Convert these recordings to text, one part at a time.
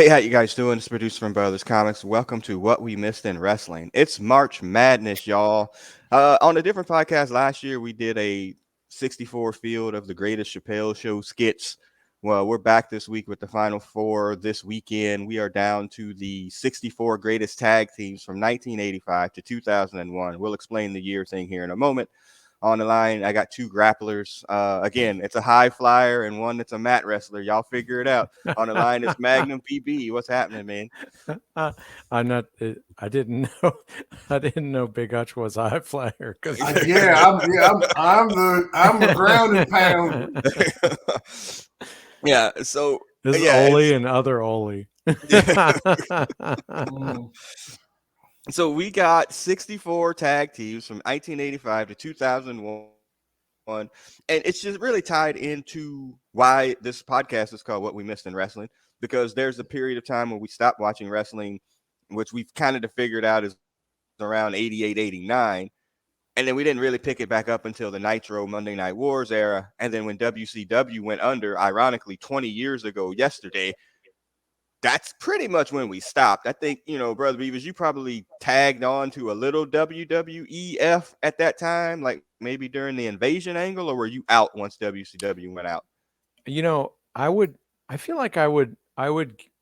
Hey, how you guys doing? It's producer from Brothers Comics. Welcome to What We Missed in Wrestling. It's March Madness, y'all. On a different podcast last year, we did a 64 field of the greatest Chappelle Show skits. Well, we're back this week with the final four. This weekend, we are down to the 64 greatest tag teams from 1985 to 2001. We'll explain the year thing here in a moment. On the line, I got two grapplers. Again, it's a high flyer and one that's a mat wrestler. Y'all figure it out. On the line is Magnum PB. What's happening, man? I'm not. I didn't know. I didn't know Big Hutch was a high flyer because I'm the ground and pound. Yeah. So this is yeah, Oli and other Oli. so we got 64 tag teams from 1985 to 2001, and it's just really tied into why this podcast is called What We Missed in Wrestling, because there's a period of time when we stopped watching wrestling, which we've kind of figured out is around 88, 89. And then we didn't really pick it back up until the Nitro Monday Night Wars era. And then when WCW went under, ironically, 20 years ago yesterday, that's pretty much when we stopped. I think, Brother Beavers, you probably tagged on to a little WWEF at that time, like maybe during the invasion angle, or were you out once WCW went out? I feel like I would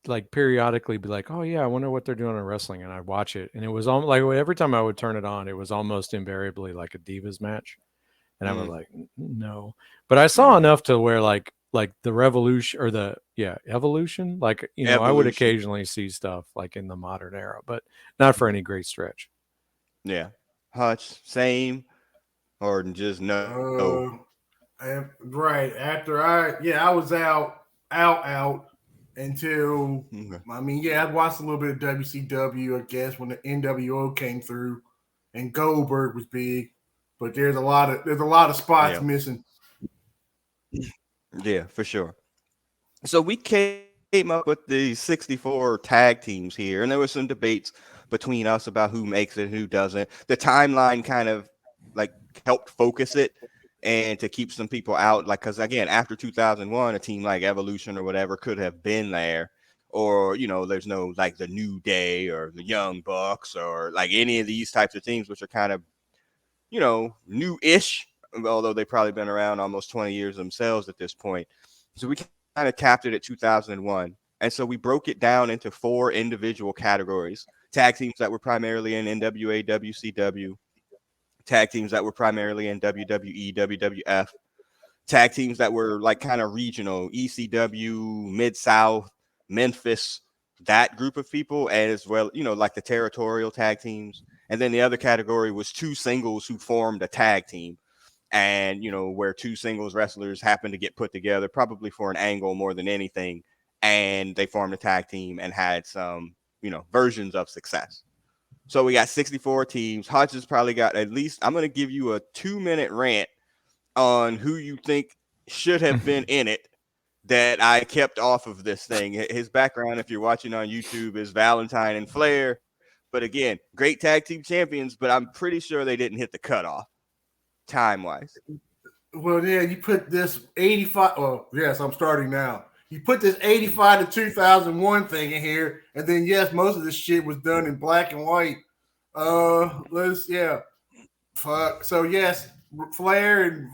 like periodically be like, oh yeah, I wonder what they're doing in wrestling, and I'd watch it, and it was almost like every time I would turn it on, it was almost invariably like a Divas match, and I was like, no, but I saw enough to where like the Revolution or Evolution, like Evolution. I would occasionally see stuff like in the modern era, but not for any great stretch. Yeah, Hutch, same, or just no? Right after I was out until I watched a little bit of WCW, I guess, when the NWO came through and Goldberg was big, but there's a lot of spots missing. Yeah, for sure. So we came up with the 64 tag teams here, and there was some debates between us about who makes it and who doesn't. The timeline kind of like helped focus it and to keep some people out, like, because again, after 2001, a team like Evolution or whatever could have been there, or there's no like the New Day or the Young Bucks or like any of these types of teams, which are kind of new-ish, although they've probably been around almost 20 years themselves at this point. So we kind of capped it at 2001. And so we broke it down into four individual categories: tag teams that were primarily in NWA, WCW, tag teams that were primarily in WWE, WWF, tag teams that were like kind of regional, ECW, Mid-South, Memphis, that group of people, as well, like the territorial tag teams. And then the other category was two singles who formed a tag team. And, where two singles wrestlers happened to get put together, probably for an angle more than anything. And they formed a tag team and had some, versions of success. So we got 64 teams. Hodge has probably got at least, I'm going to give you a 2-minute rant on who you think should have been in it that I kept off of this thing. His background, if you're watching on YouTube, is Valentine and Flair. But again, great tag team champions, but I'm pretty sure they didn't hit the cutoff time-wise. Well, yeah, you put this 85. Oh, yes, I'm starting now. You put this 85 to 2001 thing in here, and then yes, most of this shit was done in black and white. Fuck. So yes, Flair and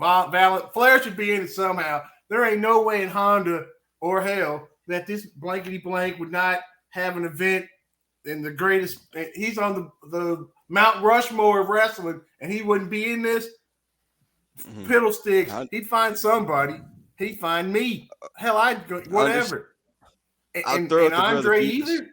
Flair should be in it somehow. There ain't no way in Honda or hell that this blankety blank would not have an event in the greatest. He's on the Mount Rushmore of wrestling, and he wouldn't be in this. Fiddlesticks. He'd find somebody. He'd find me. Hell, I'd go whatever. And Andre either.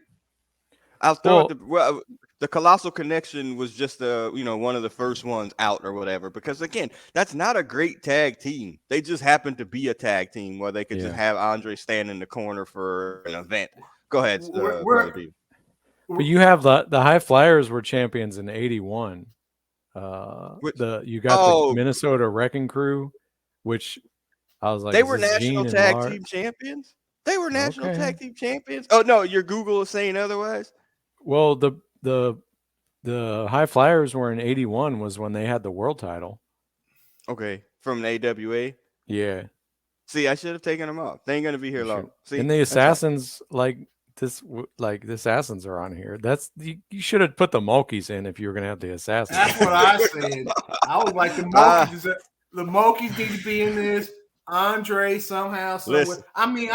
I'll throw it. The Colossal Connection was just one of the first ones out or whatever, because again, that's not a great tag team. They just happen to be a tag team where they could just have Andre stand in the corner for an event. Go ahead, But you have the High Flyers were champions in '81. You got the Minnesota Wrecking Crew, which I was like, they were national tag team champions. They were national tag team champions. Oh no, your Google is saying otherwise. Well, the High Flyers were in '81 was when they had the world title. Okay, from the AWA. Yeah. See, I should have taken them off. They ain't gonna be here long. See, and the Assassins like like the assassins are on here. That's you should have put the Mulkeys in if you were gonna have the assassins. That's what I said. I was like the Mulkeys. The Mulkeys need to be in this. Andre somehow, somewhere. Listen, I mean,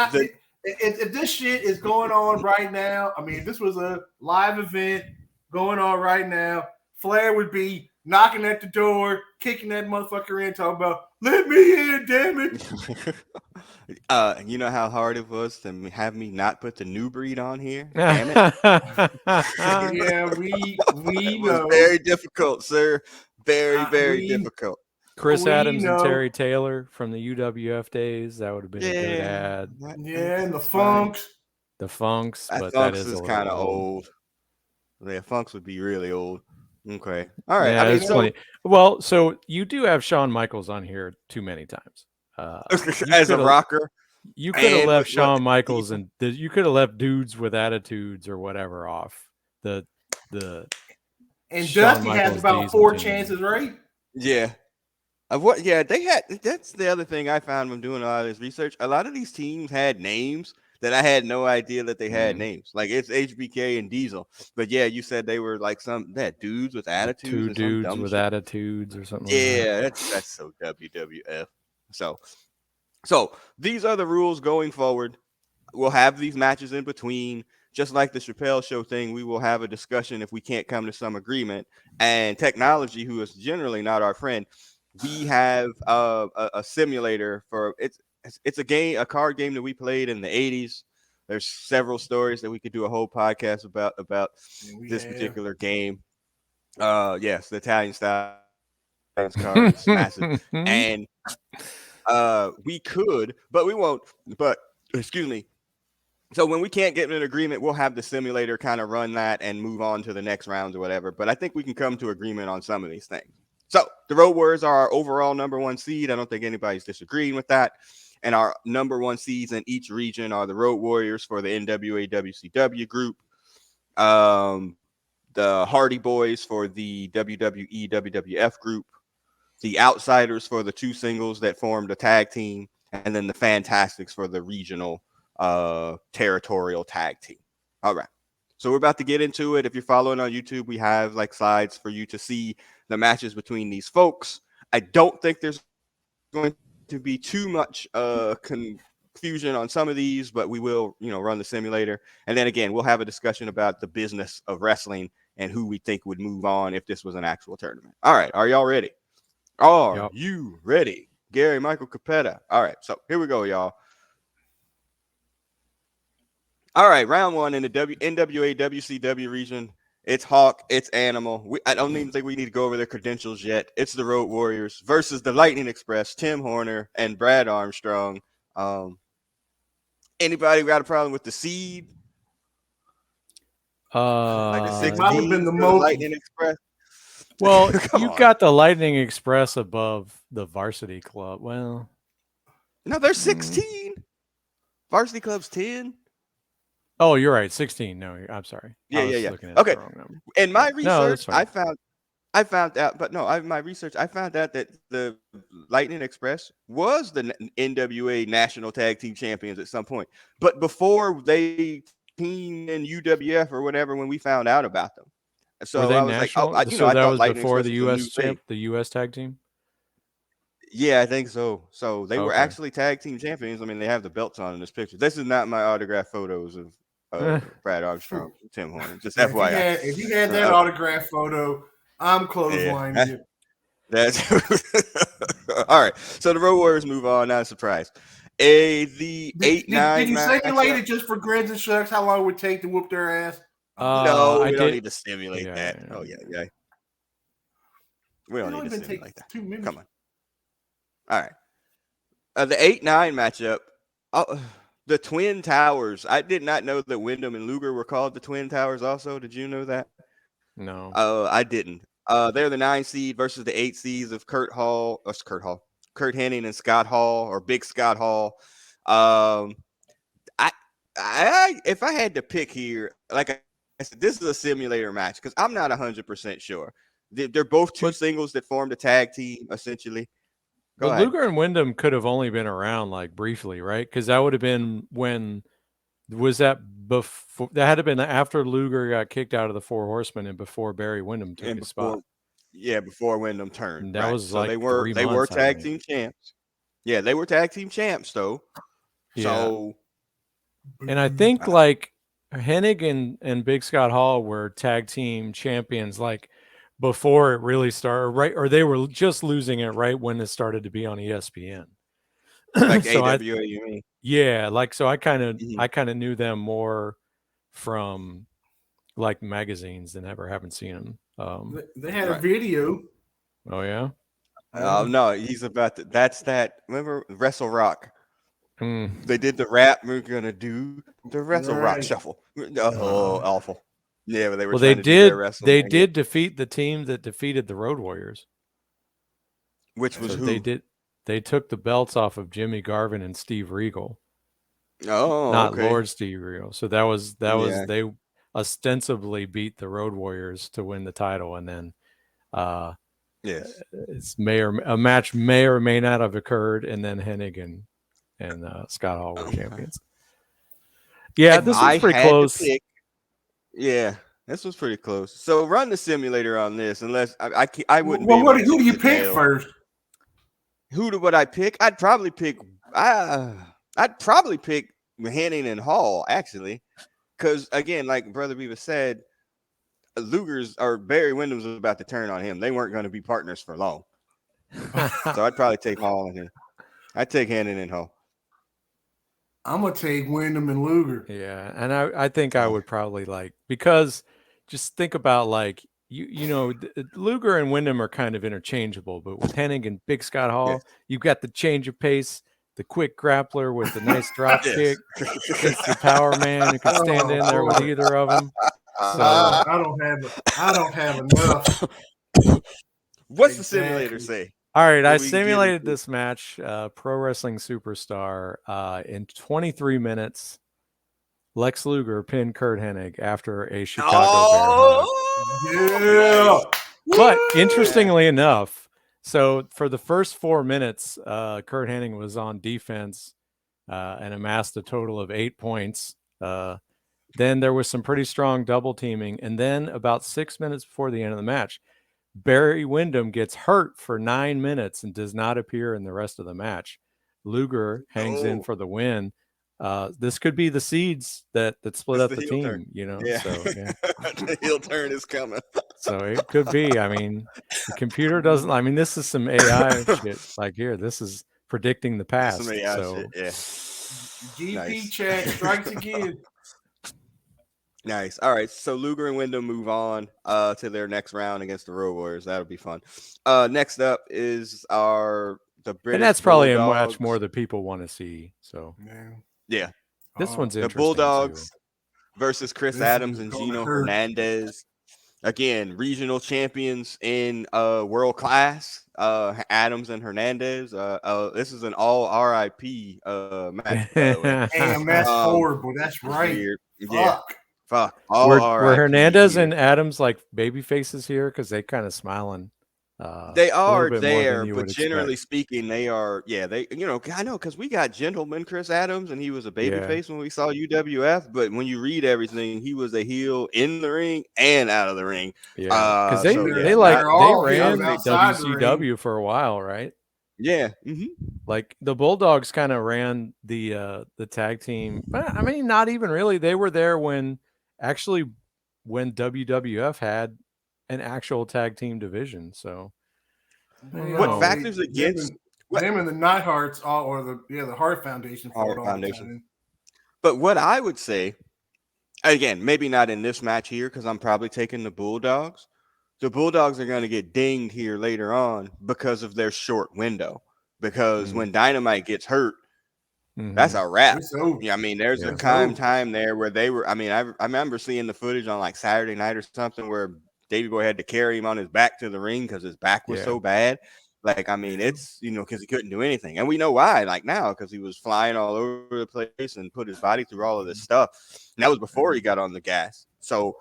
if this shit is going on right now, I mean, if this was a live event going on right now, Flair would be knocking at the door, kicking that motherfucker in, talking about, let me in, damn it. You know how hard it was to have me not put the new breed on here? Damn it. Yeah, we It was know. very difficult, sir. Very difficult. Chris We Adams know. and Terry Taylor from the UWF days. That would have been a good ad. Yeah, and the that's fine. Funks. The Funks, That but Funks that is is a kind of little old. Yeah, Funks would be really old. Okay. All right. Yeah, I mean, it's funny. Well, so you do have Shawn Michaels on here too many times. as a rocker, you could have and left with Shawn Michaels and you could have left dudes with attitudes or whatever off the And Shawn Dusty Michaels has about Diesel 4 team. chances, right? yeah. What? Yeah, they had. That's the other thing I found when doing a lot of this research. A lot of these teams had names that I had no idea that they had names. Like it's HBK and Diesel, but yeah, you said they were like they had dudes with attitudes. Two and some dudes dumb with shit. attitudes or something. Like that. Yeah, that's so WWF. So these are the rules going forward. We'll have these matches in between. Just like the Chappelle Show thing, we will have a discussion if we can't come to some agreement. And technology, who is generally not our friend, we have a simulator for it's a card game that we played in the 80s. There's several stories that we could do a whole podcast about this particular game. Yes, the Italian style card is massive. And we could, but we won't. But excuse me. So when we can't get an agreement, we'll have the simulator kind of run that and move on to the next rounds or whatever. But I think we can come to agreement on some of these things. So the Road Warriors are our overall number 1 seed. I don't think anybody's disagreeing with that. And our number 1 seeds in each region are the Road Warriors for the NWA WCW group, the Hardy Boys for the WWE WWF group, the Outsiders for the 2 singles that formed a tag team, and then the Fantastics for the regional territorial tag team. All right. So we're about to get into it. If you're following on YouTube, we have like slides for you to see the matches between these folks. I don't think there's going to be too much confusion on some of these, but we will, run the simulator. And then again, we'll have a discussion about the business of wrestling and who we think would move on if this was an actual tournament. All right. Are y'all ready? Are you ready? Gary Michael Capetta. All right. So here we go, y'all. All right, round 1 in the NWA WCW region. It's Hawk, it's Animal. I don't even think we need to go over their credentials yet. It's the Road Warriors versus the Lightning Express, Tim Horner and Brad Armstrong. Anybody got a problem with the seed? Like the 16 been the Lightning Express. Well, you've got the Lightning Express above the Varsity Club. Well, no, they're 16. Varsity Club's 10. Oh, you're right. 16. No, I'm sorry. Yeah. Looking at Okay. the wrong number. In my research, I found out, but no, my research, I found out that the Lightning Express was the NWA National Tag Team Champions at some point, but before they teamed in UWF or whatever, when we found out about them. So were they I was national? like, so that was Lightning before Express the US tag team. Yeah, I think so. So they were actually tag team champions. I mean, they have the belts on in this picture. This is not my autographed photos of Brad Armstrong, Tim Horner. Just FYI. If you had that autograph photo, I'm clotheslining you. That's all right. So the Road Warriors move on. Not a surprise. The 8-9. Did you simulate it just for grins and shucks? How long it would take to whoop their ass? No, we don't need to simulate that. Yeah. Oh yeah. We don't need to simulate that. 2 minutes. Come on. All right. The 8-9 matchup. The Twin Towers. I did not know that Wyndham and Luger were called the Twin Towers also. Did you know that? No. I didn't. They're the 9 seed versus the 8 seeds of Kurt Hennig and Scott Hall, or Big Scott Hall. If I had to pick here, like I said, this is a simulator match because I'm not 100% sure. They're both 2 singles that formed a tag team, essentially. But Luger and Wyndham could have only been around like briefly, right? Because that would have been was that before that had to been after Luger got kicked out of the Four Horsemen and before Barry Windham took And his spot. before Wyndham turned. And that Right. was So like they were 3 months, I tag think. team champs. Yeah, they were tag team champs though. Yeah. So And I think like Hennig and Big Scott Hall were tag team champions like before it really started, right? Or they were just losing it right when it started to be on ESPN. like So AWA, you mean? yeah, like so I kind of Mhm. knew them more from like magazines than ever. Haven't seen them. They had a Right. video. Oh yeah. Oh no, he's about to. That's that. Remember Wrestle Rock? Mm. They did the rap. We're gonna do the Wrestle Rock Right. shuffle. Oh, awful. Yeah, but they were Well, they trying to do their did. wrestling. They angle, did defeat the team that defeated the Road Warriors. which was So who? they did. They took the belts off of Jimmy Garvin and Steve Regal. Oh, Not okay. Lord Steve Regal. So that was Yeah. they ostensibly beat the Road Warriors to win the title, and then Yes. a match may or may not have occurred, and then Hennig and Scott Hall were champions. Yeah, If this I was pretty had to close. pick- yeah, this was pretty close. So run the simulator on this, unless I wouldn't. Well, be able to who do choose you the pick tail. first? Would I pick? I'd probably pick. I'd probably pick Henning and Hall actually, because again, like Brother Beavis said, Luger's or Barry Windham was about to turn on him. They weren't going to be partners for long, so I'd probably take Hall and him. I'd take Henning and Hall. I'm gonna take Wyndham and Luger. Yeah, and I think I would probably like because just think about like you know Luger and Wyndham are kind of interchangeable, but with Hennig and Big Scott Hall, Yes. you've got the change of pace, the quick grappler with the nice drop Yes. kick, against the power man who can stand in there with either of them. So I don't have enough. What's the simulator say? all right, I What we get simulated into? this match, Pro Wrestling Superstar, in 23 minutes. Lex Luger pinned Kurt Hennig after a Chicago Bear hug. Yeah. But interestingly enough, so for the first 4 minutes, Kurt Hennig was on defense and amassed a total of 8 points. Then there was some pretty strong double teaming. And then about 6 minutes before the end of the match, Barry Windham gets hurt for 9 minutes and does not appear in the rest of the match. Luger hangs in for the win. This could be the seeds that split up the heel team, turn. you know. Yeah. So yeah. The heel turn is coming. So it could be. I mean, the computer doesn't. I mean, this is some AI shit. Like here, this is predicting the past. Some AI So shit, yeah. GP Nice. chat strikes again. Nice. All right. So Luger and Wyndham move on to their next round against the Road Warriors. That'll be fun. Next up is the British. and that's probably a Bulldogs. much more that people want to see. So Yeah. this one's The interesting. Bulldogs too. versus Chris This Adams is and gonna Gino hurt. Hernandez. Again, regional champions in world class. Adams and Hernandez. This is an all RIP match. By the way. Damn, that's Um, horrible. That's right. Weird. Yeah. Fuck. Fuck. All Were RIP Hernandez here. and Adams like baby faces here because they kind of smiling? They a are little bit more there, than you but would generally expect. speaking, they are. Yeah, they. I know because we got gentleman Chris Adams, and he was a babyface when we saw UWF. But when you read everything, he was a heel in the ring and out of the ring. Yeah, because they so, yeah, they ran outside the ring. WCW for a while, right? Yeah. Like the Bulldogs kind of ran the tag team, but I mean, not even really. They were there when WWF had an actual tag team division. So What factors against them and the Nighthearts, or the Hart Foundation? Hart Foundation. But what I would say, again, maybe not in this match here, because I'm probably taking the Bulldogs. The Bulldogs are going to get dinged here later on because of their short window. Because when Dynamite gets hurt, that's a wrap. Yeah, I mean, there's a time there where they were. I mean, I remember seeing the footage on like Saturday night or something where Davey Boy had to carry him on his back to the ring because his back was so bad. Like, I mean, it's because he couldn't do anything, and we know why. Like now, because he was flying all over the place and put his body through all of this stuff. And that was before he got on the gas. So,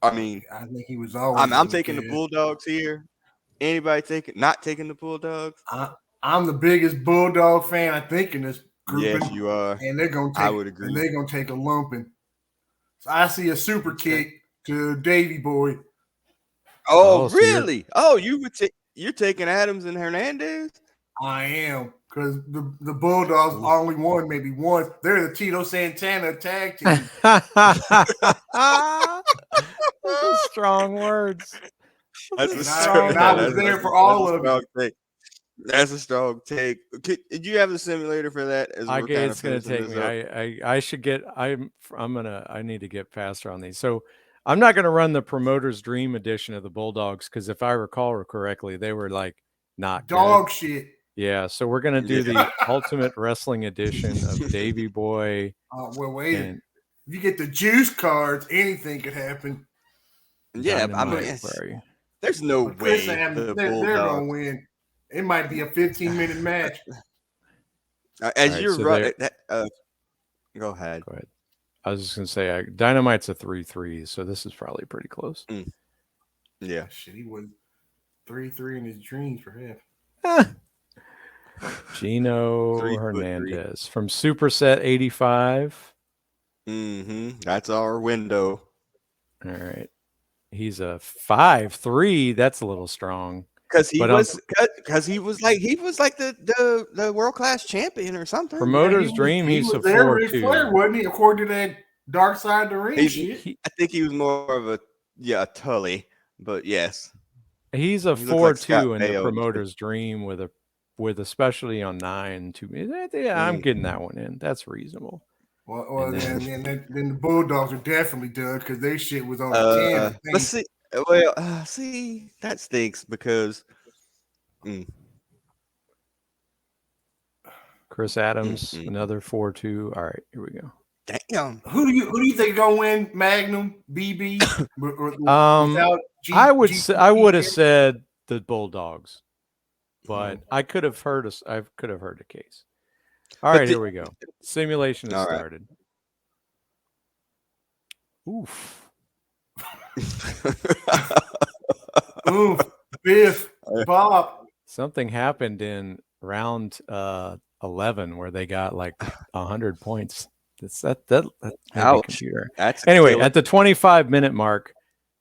I mean, I think he was always. I'm taking the Bulldogs here. Anybody not taking the Bulldogs? I'm the biggest Bulldog fan, I think, in this group. Yes, you are. And they're gonna take. I would agree. And they're gonna take a lumping. So I see a super kick to Davy Boy. Oh, so you're- really? Oh, you're taking Adams and Hernandez? I am, because the Bulldogs only won maybe once. They're the Tito Santana tag team. Those are strong words. That's And a I- strong. and I was that's- there that's- for all that's a of it. strong take. That's a strong take. Did you have the simulator for that? As I we're guess kind it's of going to finishing take this me. up? I should get. I need to get faster on these. So I'm not going to run the Promoter's Dream edition of the Bulldogs because if I recall correctly, they were like not good. Dog shit. Yeah. So we're going to do the Ultimate Wrestling edition of Davy Boy. Well, wait. And If you get the juice cards, anything could happen. Yeah, I Dynamite, mean, where are you? there's no But Chris way Adams, the they're going to Bulldogs. win. It might be a 15-minute match. As All right, you're so right, go ahead. Go ahead. I was just going to say Dynamite's a 3-3, so this is probably pretty close. Yeah, Shit, he was 3-3 in his dreams for half. Gino 3'3". Hernandez from Superset 85. That's our window. All right. He's a 5'3". That's a little strong. Because he But, he was like the world class champion or something. Promoter's Dream, he's a there, Ric 4'2". Flair, wasn't he? According to that Dark Side of the Ring shit. I think he was more of a Tully, but yes. He's a He looked like Scott 4'2" in the Baio. Promoter's Dream with a specialty on 9. Yeah, I'm getting that one in. That's reasonable. Well, then the Bulldogs are definitely done because their shit was on 10. I think. Let's see. See, that stinks because Chris Adams, Mm-mm. another 4'2". All right, here we go. damn. Who do you think gonna win? Magnum, BB? I would have said the Bulldogs, but I could have heard a case. All right, here we go. Simulation has All right. started. Oof. Oof, Biff, Bob. Something happened in round 11 where they got like 100 points. It's that Ouch. computer. That's Anyway, killer. at the 25-minute mark,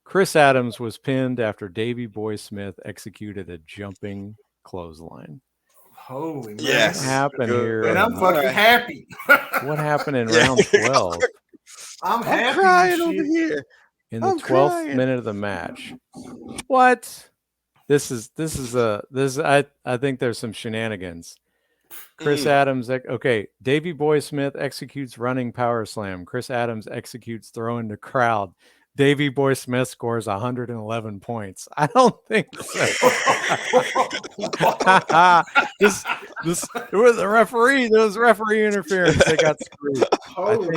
Chris Adams was pinned after Davey Boy Smith executed a jumping clothesline. Holy man. Yes. What happened Good. here? And I'm fucking happy. What happened in round 12? I'm I'm happy. crying and over shit. here. In the I'm 12th crying. minute of the match. What? I think there's some shenanigans. Chris Adams, okay. Davey Boy Smith executes running power slam. Chris Adams executes throw into crowd. Davey Boy Smith scores 111 points. I don't think so. It was a referee. There was referee interference. They got screwed. I think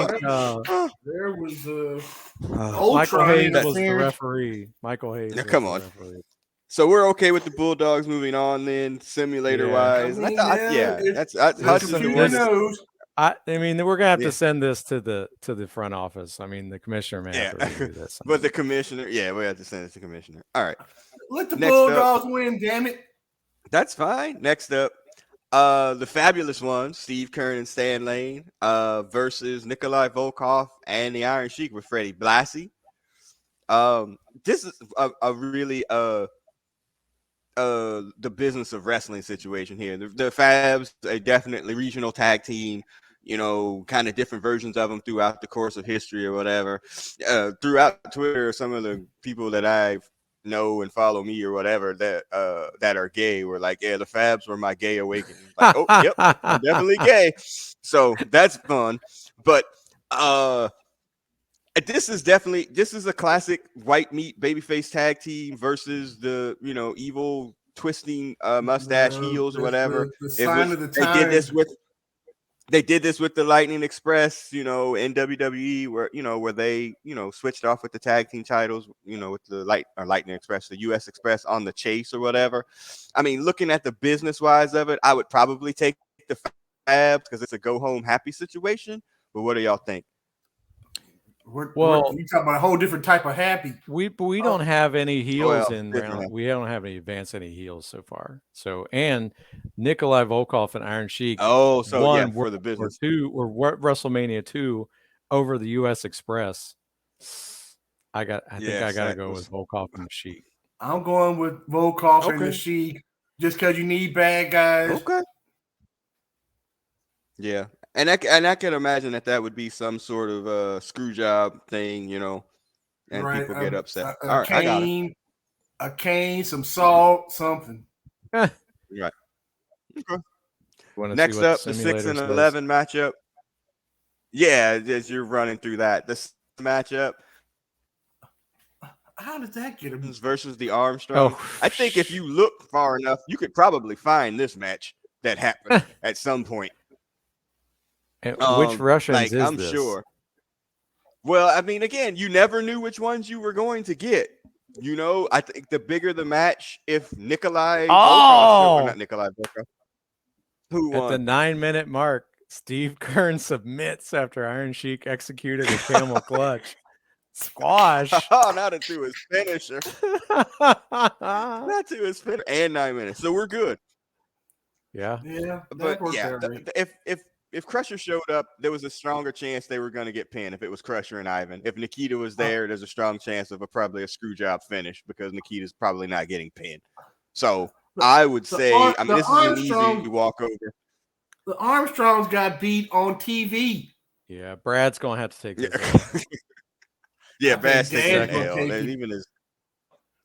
there was Michael Ultron Hayes was the interference. referee. Michael Hayes. Now, was come the on. referee. So we're okay with the Bulldogs moving on then, simulator wise. I mean, That's The Hudson's the computer one. knows. I mean, we're gonna have Yeah. to send this to the front office. I mean, the commissioner may have to Yeah. review this. But the commissioner, we have to send it to the commissioner. All right. Let the Next Bulldogs win, damn it. That's fine. Next up, the fabulous ones, Steve Keirn and Stan Lane, versus Nikolai Volkov and the Iron Sheik with Freddie Blassie. This is a really the business of wrestling situation here. The Fabs, a definitely regional tag team, kind of different versions of them throughout the course of history or whatever. Throughout Twitter, some of the people that I know and follow me or whatever that are gay were like, yeah, the Fabs were my gay awakening. Like, oh, yep, I'm definitely gay. So that's fun. But this is a classic white meat babyface tag team versus the evil twisting mustache heels or whatever. The sign of the They time. did this with the Lightning Express, in WWE, where they switched off with the tag team titles, with the Lightning Express, the US Express on the Chase or whatever. I mean, looking at the business wise of it, I would probably take the Fabs because it's a go home happy situation. But what do y'all think? You talking about a whole different type of happy. We don't have any heels in different. round. We don't have any heels so far. So and Nikolai Volkov and Iron Sheik Oh, so won for the business. WrestleMania 2 over the US Express. I think Yeah, I gotta that go was- with Volkov and the Sheik. I'm going with Volkov and the Okay. Sheik just because you need bad guys. Okay. Yeah, and I can imagine that would be some sort of screw job thing, and Right. people get upset. A All right, I got it. cane, a cane, some salt, something. Right. Want to see Next what up, the the 6 simulator and says? 11 matchup. Yeah, as you're running through that, this matchup How did that get him? versus the Armstrong. Oh, I think if you look far enough, you could probably find this match that happened at some point. And which Russians Like, is I'm this? sure. Well, I mean, again, you never knew which ones you were going to get. I think the bigger the match, if Nikolai Volkov, not Nikolai Volkov, who At the won? 9-minute mark, Steve Kern submits after Iron Sheik executed a camel clutch. Squash. Oh, not to his finisher. Not to his finisher. And 9 minutes. So we're good. Yeah. Yeah, that But worked yeah, out right. if Crusher showed up, there was a stronger chance they were going to get pinned if it was Crusher and Ivan. If Nikita was there, there's a strong chance of probably a screw job finish because Nikita's probably not getting pinned. So I would say, this is an easy walkover. The Armstrongs got beat on TV. Yeah. Brad's going to have to take this. Yeah, I Brad's think taking Dad's the gonna L. take There's it. even his.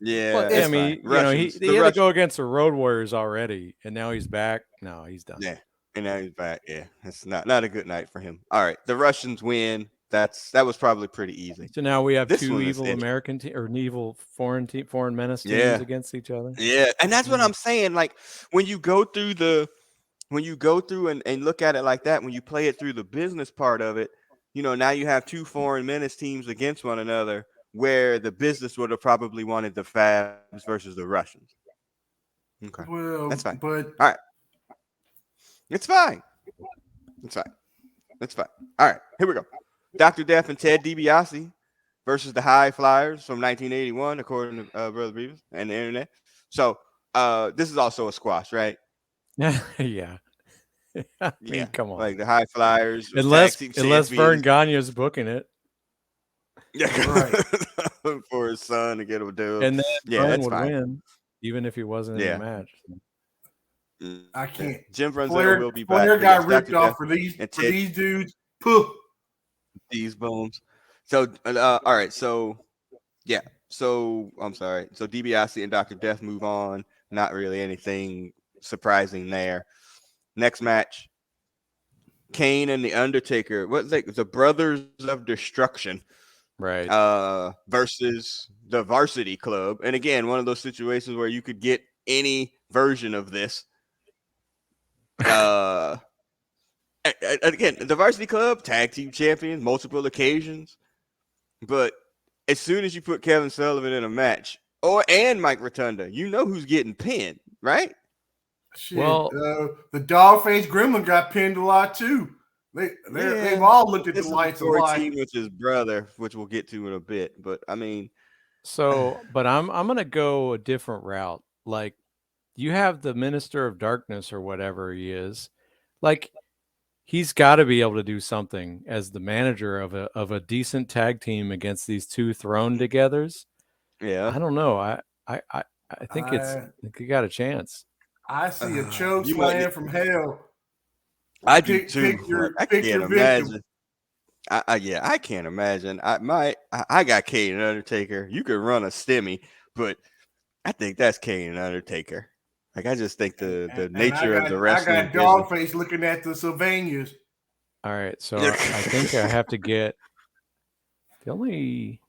Yeah, Well, it's I mean, fine. Russians, he the had to Russians- go against the Road Warriors already, and now he's back. No, he's done. Yeah, and now he's back. Yeah, it's not a good night for him. All right, the Russians win. That was probably pretty easy. So now we have This two one is evil interesting. American or evil foreign menace teams Yeah. against each other. Yeah, and that's what I'm saying. Like when you go through and look at it like that, when you play it through the business part of it, now you have two foreign menace teams against one another, where the business would have probably wanted the Fabs versus the Russians. Okay, Well, that's fine. But It's fine. It's fine. It's fine. All right, here we go. Dr. Death and Ted DiBiase versus the High Flyers from 1981, according to Brother Beavis and the internet. So this is also a squash, right? Yeah. I mean, Yeah, come on. Like the High Flyers, unless tag team Vern champions. Gagne's booking it, Yeah, Right. for his son to get a deal. and then Yeah, Vern that's would fine. win, even if he wasn't in Yeah. the match. I can't. Jim Brunzell Flair, will be back. Flair But got yes, ripped Dr. off Death for these and for Ted these dudes. Poof. these booms. So all right, so yeah. So I'm sorry. So DiBiase and Dr. Death move on. Not really anything surprising there. Next match. Kane and the Undertaker. What's like the Brothers of Destruction Right. versus the Varsity Club. And again, one of those situations where you could get any version of this. Again, the Varsity Club, tag team champions, multiple occasions. But as soon as you put Kevin Sullivan in a match, and Mike Rotunda, you know who's getting pinned, right? Shit. Well- the Dogface Gremlin got pinned a lot too. They've all looked at the This is lights a the lot. team with his brother, which we'll get to in a bit. But I mean, So, but I'm gonna go a different route. Like, you have the Minister of Darkness or whatever he is. Like, he's got to be able to do something as the manager of a decent tag team against these two thrown togethers. yeah. I don't know. I think I think you got a chance. I see a choke You might slam need- from hell. I do Pick- too. pick your- I pick can't your victim. imagine. I can't imagine. I got Kane and Undertaker. You could run a stimmy, but I think that's Kane and Undertaker. Like I just think the And nature of the I wrestling. got Dogface looking at the Sylvanias. All right, so I think I have to get the only.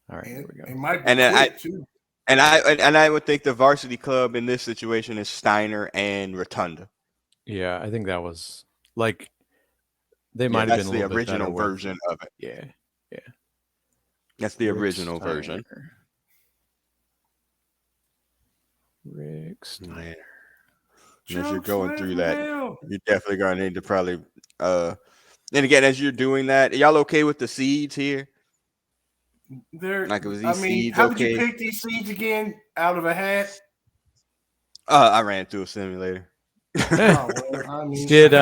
All right, here we go. It might be And then quick too. And I would think the Varsity Club in this situation is Steiner and Rotunda. Yeah, I think that was like they Yeah, might have that's been a the little bit better original with- version of it. Yeah, That's the Rick original version. Steiner. Rick Steiner. Man. And as you're Choke going slam through from that, hell. you're definitely gonna need to probably and again as you're doing that, y'all okay with the seeds here? Like, was these seeds how did you okay? pick these seeds again out of a hat? I ran through a simulator. Oh, well, I mean, Did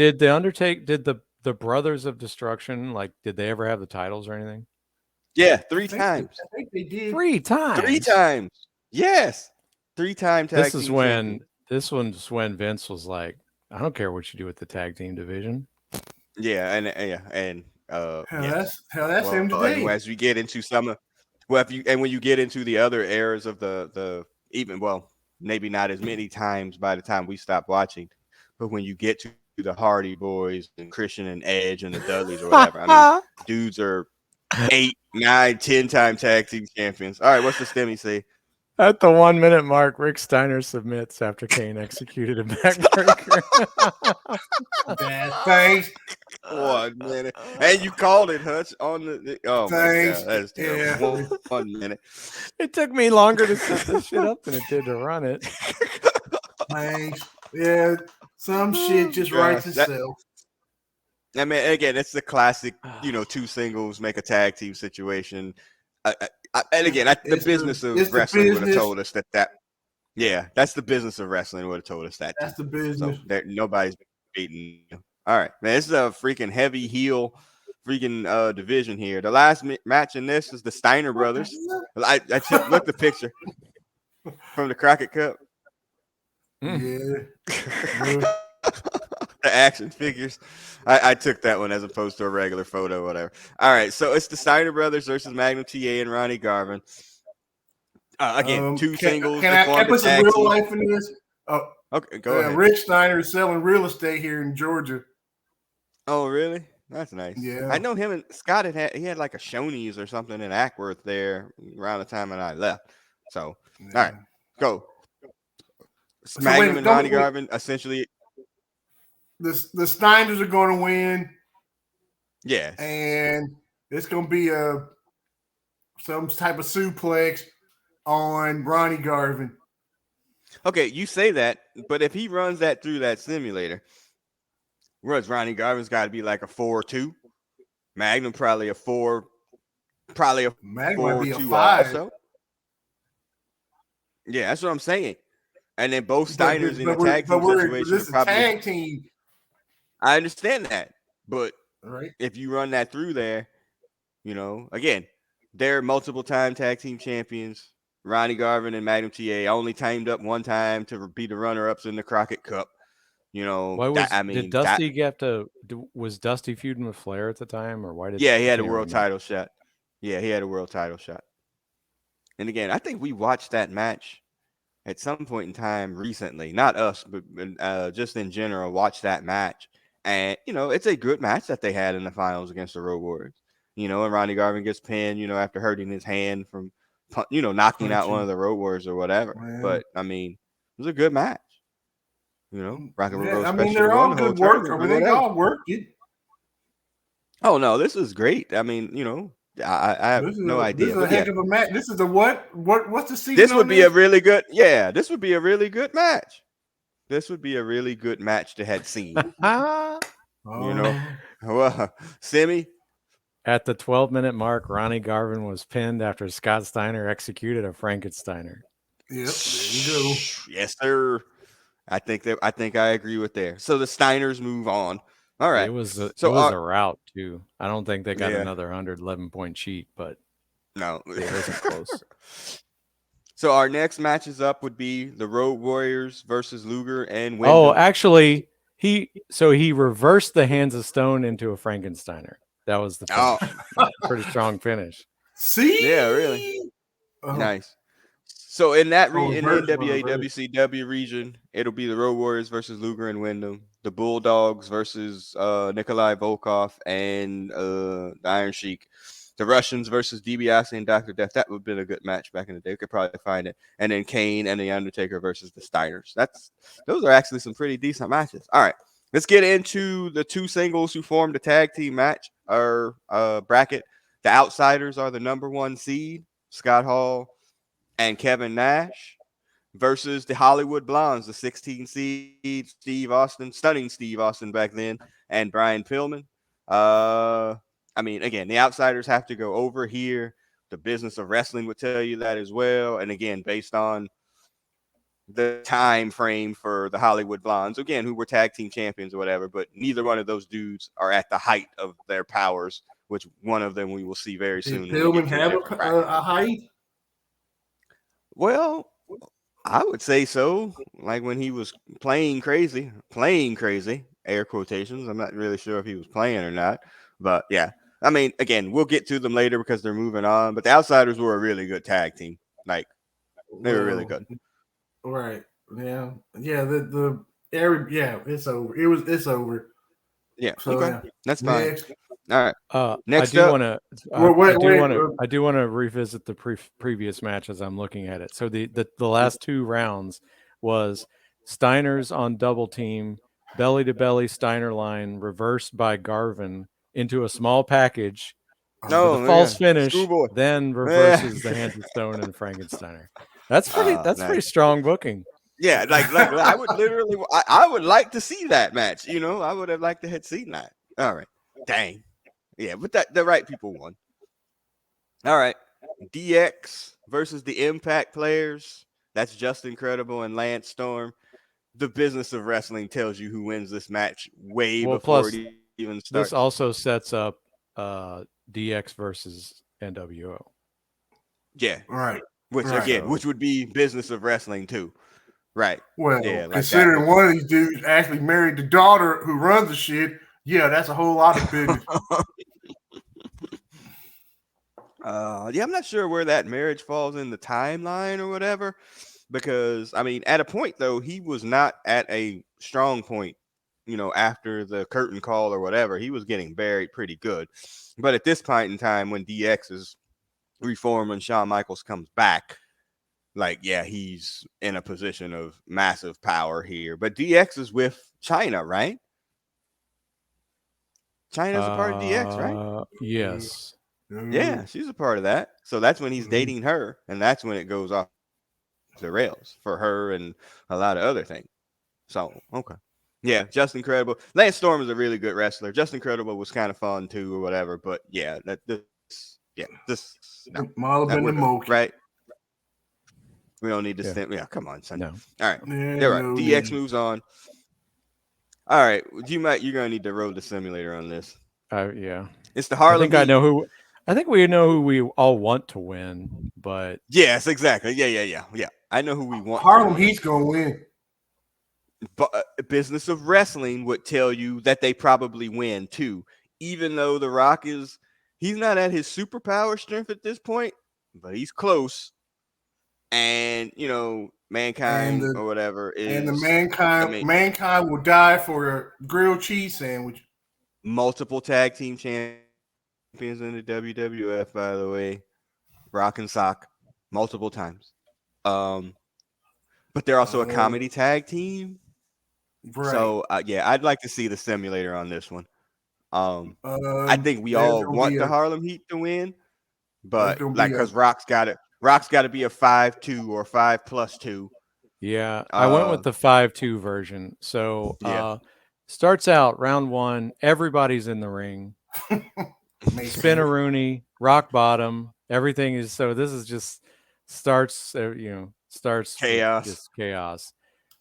Did the Brothers of Destruction, like, did they ever have the titles or anything? Yeah, I three think times. I think they did. 3 times. 3 times. Yes. 3-time tag This is team when champion. this one's when Vince was like, I don't care what you do with the tag team division. Yeah, and Hell, yeah. that's him And today. as we get into when you get into the other eras of the even maybe not as many times by the time we stop watching, but when you get to the Hardy Boys and Christian and Edge and the Dudleys or whatever, I mean, dudes are 8, 9, 10-time tag team champions. All right, what's the stemmy say? At the 1 minute mark, Rick Steiner submits after Kane executed a backbreaker. Thanks. 1 minute, and you called it, Hutch, on the. Oh Thanks. my god, that is terrible. Yeah. 1 minute. It took me longer to set this shit up than it did to run it. Thanks. Yeah. Some shit just Gosh, writes that- itself. I mean, again, it's the classic, two singles make a tag team situation. And again, the It's business it's of the wrestling would have business. told us that. Yeah, that's the business of wrestling would have told us that. That's too. the business. So nobody's beating you. All right, man. This is a freaking heavy heel, freaking division here. The last match in this is the Steiner brothers. I took look the picture from the Crockett Cup. Yeah. The action figures. I took that one as opposed to a regular photo, whatever. All right, so it's the Steiner brothers versus Magnum TA and Ronnie Garvin. Again, two singles. Can I put some real life in this? Oh, okay, go ahead. Rich Steiner is selling real estate here in Georgia. Oh, really? That's nice. Yeah. I know him and Scott had like a Shoney's or something in Ackworth there around the time that I left. So, all right, go. Magnum and Ronnie Garvin essentially. The Steiners are going to win. Yes. And it's going to be some type of suplex on Ronnie Garvin. Okay, you say that, but if he runs that through that simulator, whereas Ronnie Garvin's got to be like a 4-2, Magnum probably a 4, probably a Magnum might be a 4-2 5. also. Yeah, that's what I'm saying. And then both Steiners in the tag team situation. This is a tag team. I understand that, but right. If you run that through there, again, they're multiple-time tag team champions. Ronnie Garvin and Magnum TA only teamed up one time to be the runner-ups in the Crockett Cup. Did Dusty get to? Was Dusty feuding with Flair at the time, or why did? Yeah, he had a world title shot. Yeah, he had a world title shot. And again, I think we watched that match at some point in time recently. Not us, but just in general, watched that match. And, it's a good match that they had in the finals against the Road Warriors. And Ronnie Garvin gets pinned, after hurting his hand from, knocking out one of the Road Warriors or whatever. Man. But, I mean, it was a good match. Rock and Roll Special. They're all good work. They all worked it. Oh, no, this is great. I mean, I have no idea. This is a heck of a match. This is the what? What's the season? This would be a really good. Yeah, this would be a really good match. This would be a really good match to have seen. Well, Simi. At the 12-minute mark, Ronnie Garvin was pinned after Scott Steiner executed a Frankensteiner. Yep, there you go. Yes, sir. I think I agree with there. So the Steiners move on. All right. It was a rout too. I don't think they got another 111-point cheat, but no, it wasn't close. So our next matches up would be the Road Warriors versus Luger and Wyndham. Oh, actually, he reversed the Hands of Stone into a Frankensteiner. That was the finish. Pretty strong finish. See? Yeah, really. Nice. So in that in NWA WCW region, it'll be the Road Warriors versus Luger and Wyndham, the Bulldogs versus Nikolai Volkov and the Iron Sheik. The Russians versus DiBiase and Dr. Death. That would have been a good match back in the day. We could probably find it. And then Kane and The Undertaker versus the Steiners. Those are actually some pretty decent matches. All right. Let's get into the two singles who formed a tag team match or bracket. The Outsiders are the number 1 seed, Scott Hall and Kevin Nash, versus the Hollywood Blondes, the 16 seed, Steve Austin, stunning Steve Austin back then, and Brian Pillman. I mean, again, the Outsiders have to go over here. The business of wrestling would tell you that as well. And again, based on the time frame for the Hollywood Blondes, again, who were tag team champions or whatever, but neither one of those dudes are at the height of their powers, which one of them we will see very soon. Did Pillman have a height? Well, I would say so. Like when he was playing crazy, air quotations. I'm not really sure if he was playing or not, but yeah. I mean, again, we'll get to them later because they're moving on. But the Outsiders were a really good tag team. Like they were really good. Right. Yeah. Yeah. It's over. It's over. Yeah. So, okay. yeah. That's fine. Next. All right. Next I do up. want to. I do want to revisit the previous match as I'm looking at it. So the last two rounds was Steiner's on double team, belly to belly Steiner line reversed by Garvin into a small package. No, the false finish, Schoolboy. then reverses the hands of Stone and Frankensteiner. That's pretty. That's pretty strong booking. Yeah, like I would literally, I would like to see that match. You know, I would have liked to have seen that. All right, dang, yeah, but the right people won. All right, DX versus the Impact players. That's Justin Credible and Lance Storm. The business of wrestling tells you who wins this match way before it even starts. This also sets up DX versus NWO. Yeah, right. Which again, which would be business of wrestling too. Right. Well, yeah, considering one of these dudes actually married the daughter who runs the shit, yeah, that's a whole lot of business. Yeah, I'm not sure where that marriage falls in the timeline or whatever, because I mean, at a point though, he was not at a strong point, you know, after the curtain call or whatever. He was getting buried pretty good, but at this point in time, when DX is reformed and Shawn Michaels comes back, like, yeah, he's in a position of massive power here. But DX is with China, right? China's a part of DX, right? Yes. Yeah, she's a part of that. So that's when he's dating her, and that's when it goes off the rails for her and a lot of other things. So, okay. Yeah, Justin Credible. Lance Storm is a really good wrestler. Justin Credible was kind of fun too or whatever, but yeah, right? We don't need to stem. Yeah, come on, son. No. All right. They're right. DX moves on. All right. You're gonna need to roll the simulator on this. Yeah. It's the Harlem. I think we know who we all want to win, but yes, exactly. Yeah. I know who we want. Harlem Heat's gonna win. But business of wrestling would tell you that they probably win too, even though The Rock he's not at his superpower strength at this point, but he's close. And you know, Mankind or whatever is, and the Mankind will die for a grilled cheese sandwich. Multiple tag team champions in the WWF, by the way, Rock and Sock, multiple times. But they're also a comedy tag team. Right. So yeah, I'd like to see the simulator on this one. I think we all want the Harlem Heat to win, but like because Rock's got to be a 5-2 or 5+2. Yeah, I went with the 5-2 version. So starts out round one, everybody's in the ring. Spin-a-rooney, rock bottom, everything is so. This is just starts chaos. Just chaos.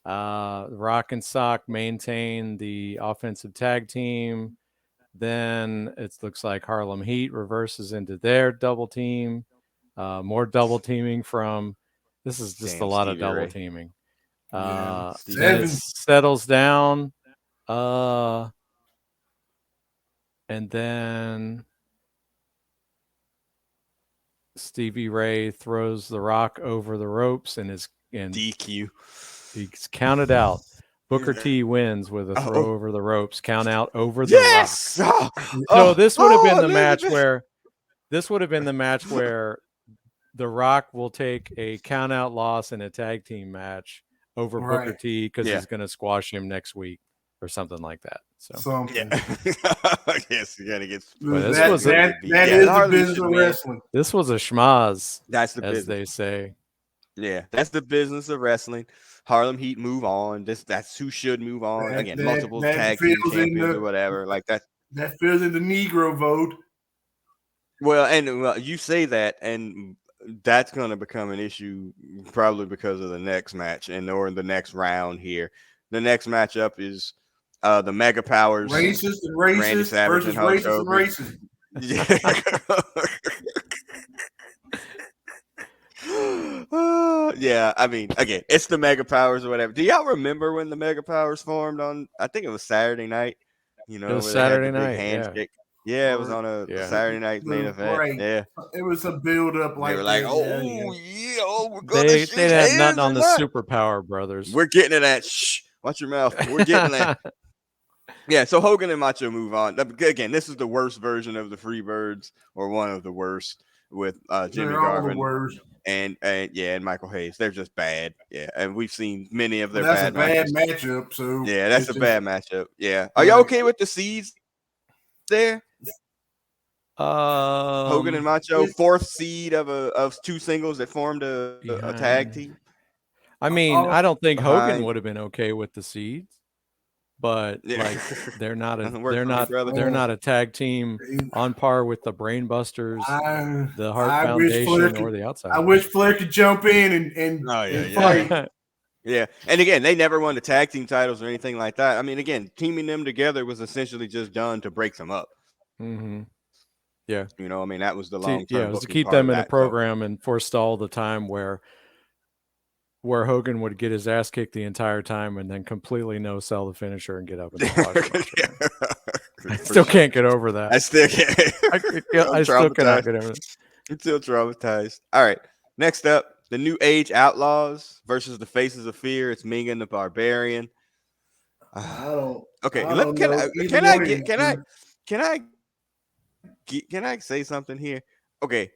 Rock and Sock maintain the offensive tag team. Then it looks like Harlem Heat reverses into their double team. More double teaming from. This is just a lot of double teaming. Then it settles down. And then Stevie Ray throws the Rock over the ropes and is in DQ. He's counted out. Booker T wins with a throw over the ropes, count out over the Rock. So this would have been the match where the Rock will take a count out loss in a tag team match over Booker T because he's going to squash him next week or something like that. So yes, you gotta get. That is the business of wrestling. This was a schmaz. That's the business, as they say. Yeah, that's the business of wrestling. Harlem Heat move on. That's who should move on. Again, multiple tag team champions or whatever like that. That fills in the Negro vote. Well, and you say that, and that's going to become an issue probably because of the next match or the next round here. The next matchup is the Mega Powers, Racist and Randy racist Savage versus and Hulk racist and Hogan. racist. Yeah, I mean, again, it's the Mega Powers or whatever. Do y'all remember when the Mega Powers formed on? I think it was Saturday night. You know, was where they had the Saturday big night, yeah. handshake. Yeah, it was on a Yeah. Saturday night main event. Right. Yeah, It was a build up they like were like, that. "Oh yeah. yeah, oh, we're gonna They shake had hands nothing or on the not?" Superpower Brothers. We're getting to that. Shh, watch your mouth. We're getting that. Yeah, so Hogan and Macho move on. Again, this is the worst version of the Freebirds, or one of the worst, with Jimmy They're all the Garvin worst. and Michael Hayes. They're just bad. Yeah, and we've seen many of their That's a bad bad matches. matchup. So Yeah, that's it's a just- bad matchup. Yeah, are y'all okay with the seeds there? Hogan and Macho, fourth seed of two singles that formed a tag team. I mean, I don't think Hogan behind- would have been okay with the seeds, but Yeah. like they're not Doesn't work for me, brother. they're not a tag team on par with the Brainbusters, the Hart I wish Flair Foundation, could- or the Outsiders. I wish Flair could jump in and Oh, yeah, and yeah. fight. Yeah, and again, they never won the tag team titles or anything like that. I mean, again, teaming them together was essentially just done to break them up. Mm-hmm. You know, I mean, that was the long term. Yeah, it was to keep them in a program and forestall the time where Hogan would get his ass kicked the entire time and then completely no sell the finisher and get up and I still can't get over that. I still can't. I still cannot get over it. I'm still traumatized. All right, next up, the New Age Outlaws versus the Faces of Fear. It's Ming and the Barbarian. I don't. Okay, I don't can know I either can one I of get these can I two. can I say something here? Okay,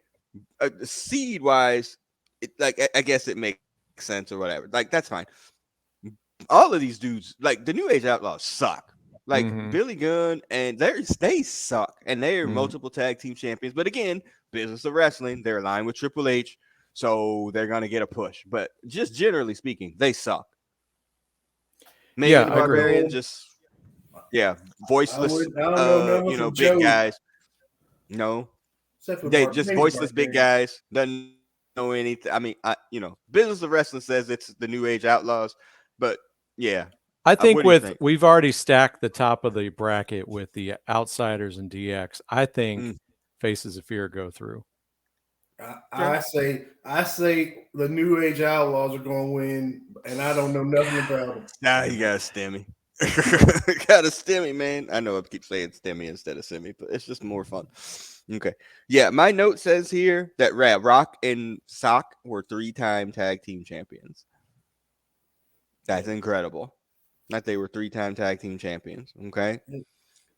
seed wise, I guess it makes sense or whatever. Like that's fine. All of these dudes, like the New Age Outlaws, suck. Like Billy Gunn and they suck, and they're multiple tag team champions. But again, business of wrestling, they're aligned with Triple H, so they're gonna get a push. But just generally speaking, they suck. Maybe Yeah, the I agree. Barbarian just voiceless, I don't know nothing from big Joe. guys. No, Except for they Bar- just maybe voiceless big Barbarian. guys. Doesn't know anything. I mean, business of wrestling says it's the New Age Outlaws, but yeah. I think what do you think? we've already stacked the top of the bracket with the Outsiders and DX. I think Faces of Fear go through. I say the New Age Outlaws are going to win, and I don't know nothing about them. Nah, you got a stemmy. Got a stemmy, man. I know I keep saying stemmy instead of semi, but it's just more fun. Okay. Yeah, my note says here that Rock and Sock were 3-time tag team champions. That's incredible. That they were 3-time tag team champions. Okay.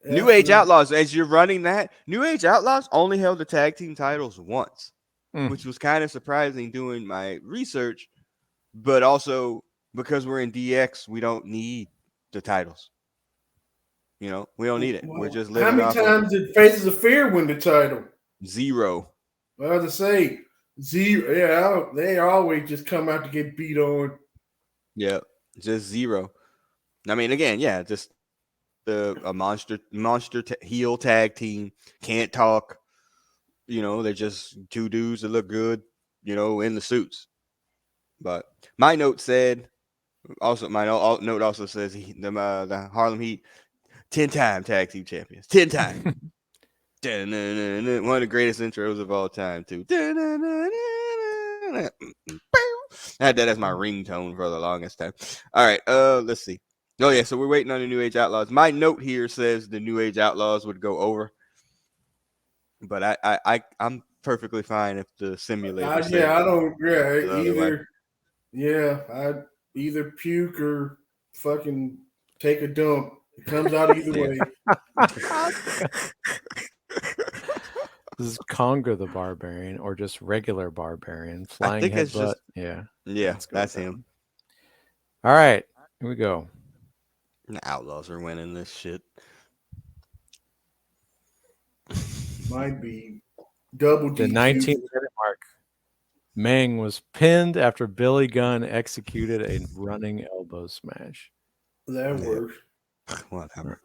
New Age Outlaws, as you're running that, New Age Outlaws only held the tag team titles once, which was kind of surprising doing my research, but also because we're in DX, we don't need the titles. We don't need it. We're just living How off many times did Faces of Fear win the title? 0. Well, to say 0. Yeah, they always just come out to get beat on. Yeah, just 0. I mean, again, yeah, just a monster heel tag team, can't talk. They're just two dudes that look good, in the suits. But my note said, also my note also says the Harlem Heat 10-time tag team champions, 10 times. One of the greatest intros of all time, too. I had that as my ringtone for the longest time. All right, let's see. Oh yeah, so we're waiting on the New Age Outlaws. My note here says the New Age Outlaws would go over, but I'm perfectly fine if the simulator. I don't. Yeah, either. Yeah, I either puke or fucking take a dump. It comes out either way. This is Conga the Barbarian, or just regular Barbarian, flying think it's headbutt. just- Yeah, that's him. All right, here we go. The Outlaws are winning this shit. Might be double The DQ. 19-minute mark. Meng was pinned after Billy Gunn executed a running elbow smash. That works. Whatever.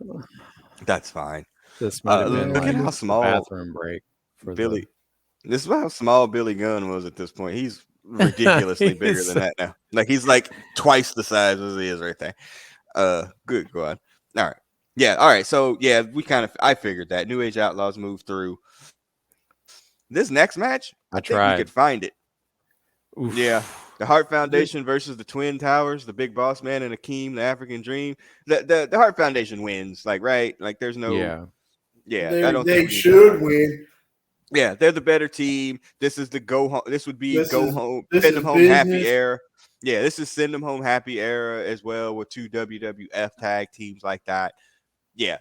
That's fine. This might have been look like at how a small bathroom break for Billy This is how small Billy Gunn was at this point. He's ridiculously bigger He's- than that now. Like he's like twice the size as he is right there. Good God. All right. Yeah. All right. So yeah, I figured that New Age Outlaws moved through. This next match, I think we tried. could find it. Oof. Yeah. The Hart Foundation versus the Twin Towers, the Big Boss Man and Akeem, the African Dream. The Hart Foundation wins, like right? Like there's no Yeah. I don't They think we need to should argue. win. Yeah, they're the better team. This is the go home. This would be This go is- home, this send is them home happy business. era. Yeah, this is send them home happy era as well with 2 WWF tag teams like that. Yeah,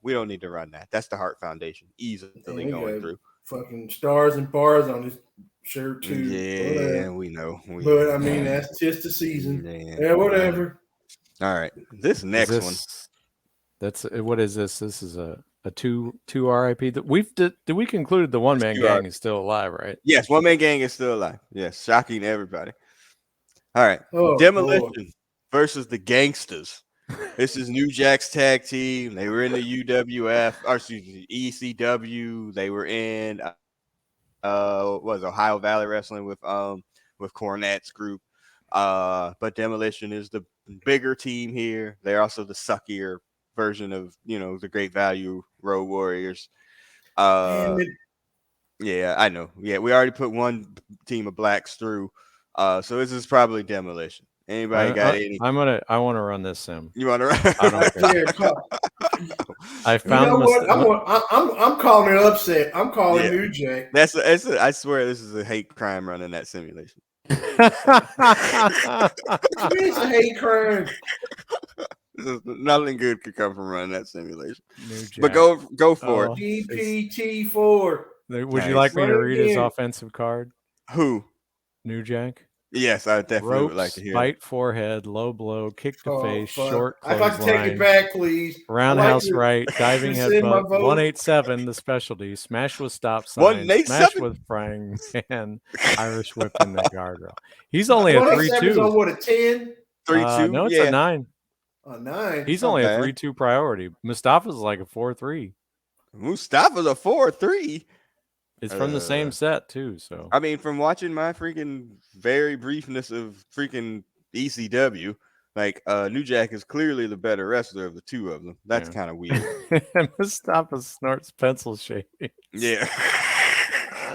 we don't need to run that. That's the Hart Foundation easily we going got through. Fucking stars and bars on his shirt too. Yeah, Whatever. we know. But I mean, that's just the season. Yeah, whatever. All right, this next one. That's what is this? This is a two RIP. That did we conclude the one man two gang is still alive, right? Yes, One Man Gang is still alive. Yes, shocking to everybody. All right, Oh, Demolition boy. versus the Gangsters. This is New Jack's tag team. They were in the UWF, or excuse me, ECW. They were in was Ohio Valley Wrestling with Cornette's group. But Demolition is the bigger team here. They're also the suckier version of the Great Value Road Warriors. Damn it. Yeah, I know. Yeah, we already put one team of blacks through. So this is probably Demolition. Anybody got any? I want to run this sim. You want to run? I don't care. I You found know what? I'm calling it upset. I'm calling Yeah. New Jack. I swear this is a hate crime running that simulation. It's a hate crime. Nothing good could come from running that simulation. New Jack. But go for Oh. GPT4. Would Nice. you like me to Right read his here. offensive card? it. Who? New Jack. Yes, I definitely Ropes, would like to hear. bite forehead, low blow, kick to Oh, face, fuck. short I'd like to take clothesline, it back, please. roundhouse I like right, diving rescind my headbutt, vote. 187 the specialty, smash with stop sign, 187? smash with frying pan, Irish whip in the guardrail. He's only a 187 is on 3-2. what, a 10? 3-2. No, it's yeah. a 9. A 9. He's not only bad. a 3-2 priority. Mustafa's like a 4-3. Mustafa's a 4-3. It's from the same set too. So I mean, from watching my freaking very briefness of freaking ECW, like New Jack is clearly the better wrestler of the two of them. That's Yeah. kind of weird. Mustafa snorts pencil shade. Yeah.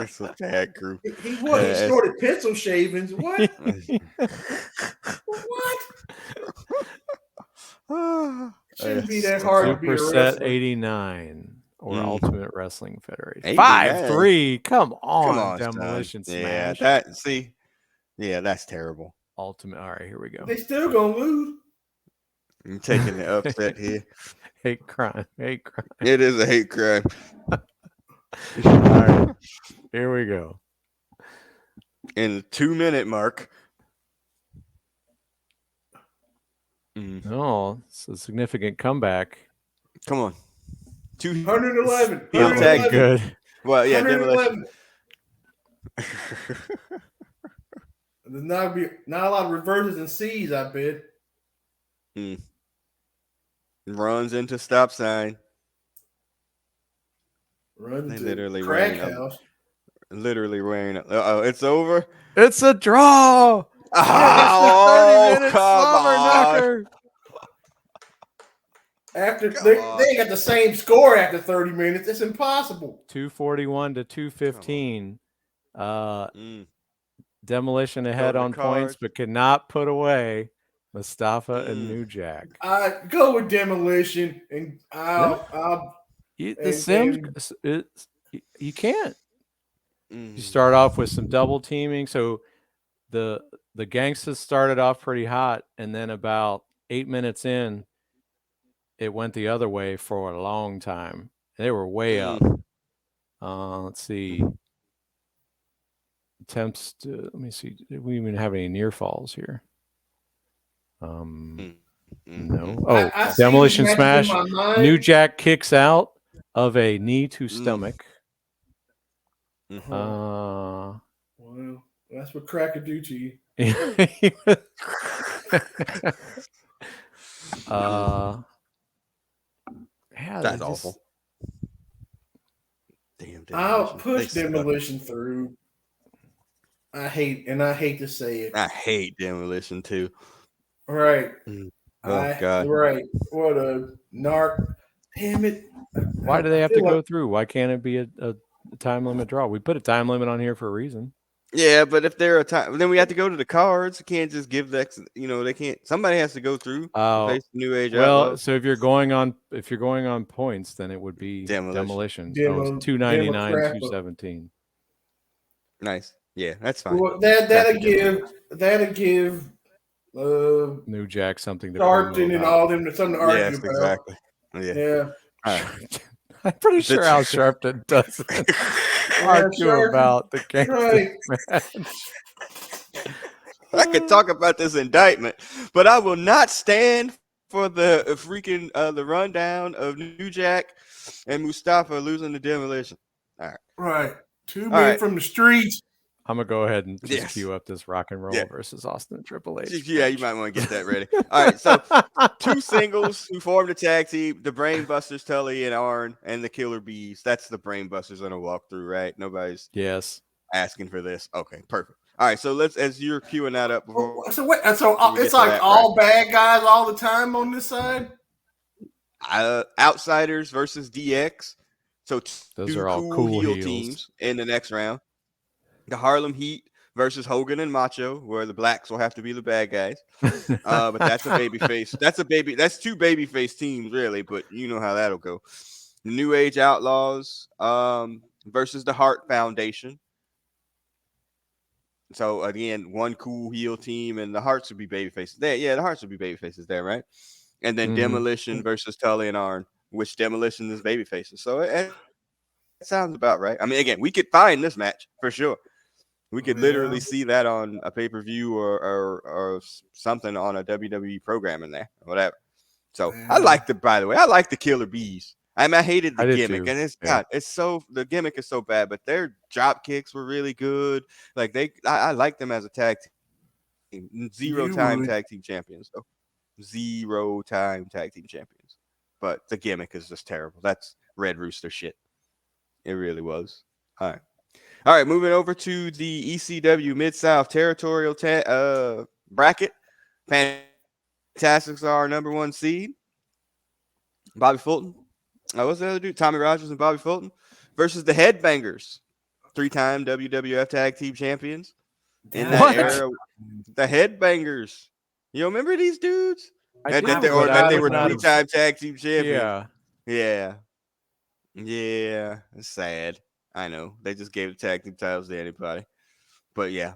It's a tag crew. He what? He Yeah, snorted pencil shavings. What? What? It shouldn't be that hard to be a Superset wrestler. 89 or Ultimate Wrestling Federation. 89. 5-3. Come on, Come on, Demolition son. Yeah, Smash. that's terrible. Ultimate. All right, here we go. They still gonna lose. I'm taking the upset here. Hate crime. Hate crime. It is a hate crime. All right, here we go. In the 2-minute mark. Mhm. Oh, it's a significant comeback. Come on. 111. Heel tag 111. Good. Well, yeah, Demolition. 111. There's not a lot of reverses and C's, I bet. Runs into stop sign. Run They to literally crack ran up. house. Literally wearing it. Uh-oh, it's over. It's a draw. Oh, It's a 30-minute come slobber on. knocker. After Come they on. ain't got the same score after 30 minutes. It's impossible. 241 to 215. Mm. Demolition ahead the on points, card. but cannot put away Mustafa and Mm. New Jack. I go with Demolition, and I'll The and- Sims, you can't. Mm. You start off with some double teaming. So the Gangsters started off pretty hot, and then about 8 minutes in, it went the other way for a long time. They were way up. Let's see. Attempts to, let me see. Did we even have any near falls here? No. Oh, I see Demolition these matches Smash. in my mind. New Jack kicks out of a knee to stomach. Mhm. Well, that's what crack could do to you. Yeah, That's they just- awful. Damn, I'll Demolition. push They suck. Demolition through. I hate to say it. I hate Demolition too. Right. Oh God. Right. What a narc. Damn it. Why do they I have feel to go like- through? Why can't it be a time limit draw? We put a time limit on here for a reason. Yeah, but if they're a time, then we have to go to the cards. You can't just give the, they can't. Somebody has to go through. Oh, Face the New Age well, Outlaws. so if you're going on points, then it would be Demolition. Demolition. So it's 299, Democrappa. 217. Nice. Yeah, that's fine. Well, That's that'll a give New Jack something to Sharpton and all them something to argue Yes, about. exactly. Yeah. Yeah. All right. I'm pretty sure Al Sharpton doesn't argue Sharpton. about the game. Right. I could talk about this indictment, but I will not stand for the freaking the rundown of New Jack and Mustafa losing the Demolition. Right. Two All men right. from the streets. I'm gonna go ahead and just Yes. cue up this Rock and Roll Yeah. versus Austin Triple H. Yeah, you might want to get that ready. All right, so two singles who formed a tag team: the Brainbusters, Tully and Arn, and the Killer Bees. That's the Brainbusters on a walkthrough, right? Nobody's Yes. asking for this. Okay, perfect. All right, so let's, as you're queuing that up before So wait, so we get it's to like that all bad guys all the time on this side? Outsiders versus DX. So Those two are all cool heel heels. teams in the next round. The Harlem Heat versus Hogan and Macho, where the blacks will have to be the bad guys. But that's a baby face. That's two baby face teams, really, but you know how that'll go. The New Age Outlaws versus the Hart Foundation. So again, one cool heel team, and the Hearts would be baby faces there. Yeah, the Hearts would be baby faces there, right? And then Mhm. Demolition versus Tully and Arn, which Demolition is baby faces. So it sounds about right. I mean, again, we could find this match for sure. We could literally see that on a pay-per-view or something on a WWE program in there, or whatever. So I like by the way, I like the Killer Bees. I mean, I hated the I did gimmick, too. and it's Yeah. the gimmick is so bad, but their drop kicks were really good. Like I like them as a tag team. Zero-time tag team champions, though. Zero-time tag team champions. But the gimmick is just terrible. That's Red Rooster shit. It really was. All right, moving over to the ECW Mid-South Territorial bracket. Fantastics are our number one seed. Bobby Fulton. What's the other dude? Tommy Rogers and Bobby Fulton versus the Headbangers, 3-time WWF Tag Team Champions. In that What? era, the Headbangers. You remember these dudes? I That did, they but were would not have- 3-time Tag Team Champions. Yeah. Yeah, it's sad. I know. They just gave the tag team titles to anybody. But yeah,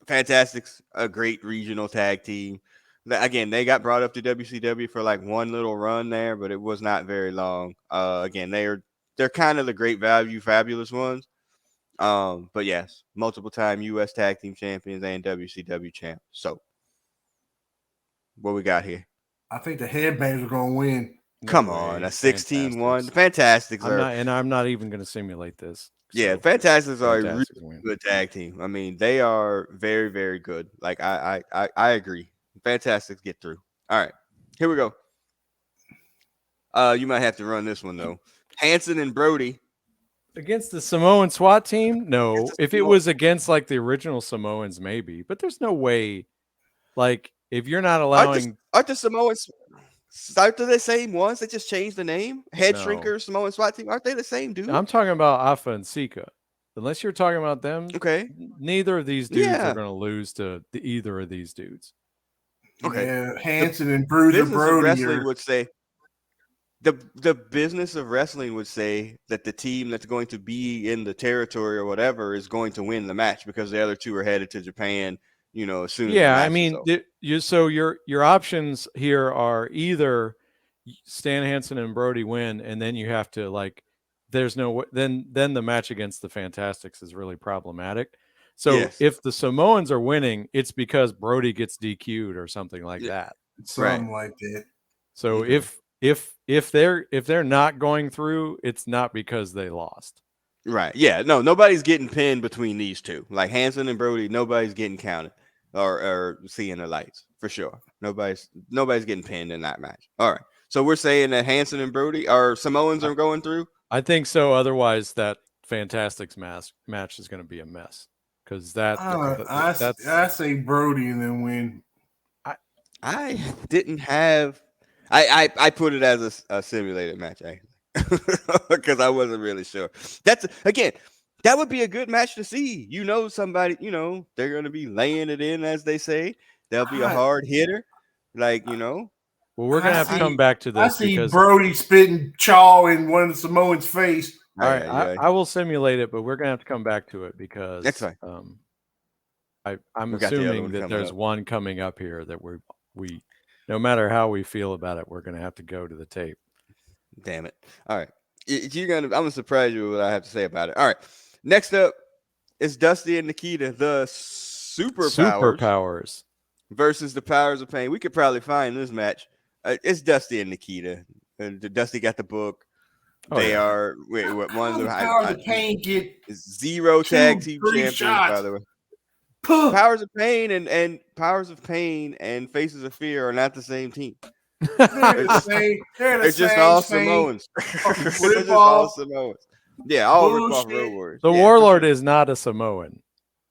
Fantastics, a great regional tag team. Again, they got brought up to WCW for like one little run there, but it was not very long. Again, they're kind of the Great Value Fabulous ones. But yes, multiple time US tag team champions and WCW champs. So what we got here? I think the Headbangers are going to win. Come No on, way. a 16-1. The Fantastics. Fantastics are I'm not even going to simulate this. yeah, So, Fantastics are a really Fantastics win. good tag team. I mean, they are very, very good. Like I agree. Fantastics get through. All right, here we go. You might have to run this one though. Hanson and Brody. Against the Samoan SWAT team? No. Against the If it Samoan- was against like the original Samoans, maybe. But there's no way. Like, if you're not allowing. Aren't the Samoans start the same ones? They just changed the name. Head No. Shrinker, Samoan SWAT team. Aren't they the same dude? I'm talking about Afa and Sika. Unless you're talking about them, Okay. neither of these dudes Yeah. are going to lose to either of these dudes. Okay. Yeah, Hanson and Bruiser Business of Brody wrestling are. would say the business of wrestling would say that the team that's going to be in the territory or whatever is going to win the match because the other two are headed to Japan, as soon as the Yeah, match I is mean, over. so your options here are either Stan Hansen and Brody win, and then you have to like, there's no then the match against the Fantastics is really problematic. So Yes. if the Samoans are winning, it's because Brody gets DQ'd or something like Yeah. that. Something like that. So Mhm. if they're not going through, it's not because they lost. Right. Yeah. No, nobody's getting pinned between these two. Like Hanson and Brody, nobody's getting counted or seeing the lights for sure. Nobody's getting pinned in that match. All right. So we're saying that Hanson and Brody or Samoans are going through. I think so. Otherwise, that Fantastic's match is going to be a mess because I say Brody and then win. I didn't have. I put it as a simulated match because I wasn't really sure. That's again. That would be a good match to see. Somebody. They're going to be laying it in, as they say. They'll be a hard hitter, Well, we're gonna have to come back to this. I see Brody spitting chaw in one of the Samoans' face. All right, I will simulate it, but we're gonna have to come back to it because that's fine. I'm assuming that there's one coming up here that we no matter how we feel about it, we're gonna have to go to the tape. Damn it! All right, I'm gonna surprise you with what I have to say about it. All right, next up is Dusty and Nikita, the Superpowers versus the Powers of Pain. We could probably find this match. It's Dusty and Nikita. Dusty got the book. They are one of the Powers of Pain get 0 tag team champions, shots. by the way. Powers of Pain and Powers of Pain and Faces of Fear are not the same team. They're just all Samoans. They're just all Samoans. Yeah, all rip-off Road Warriors. The Warlord is not a Samoan.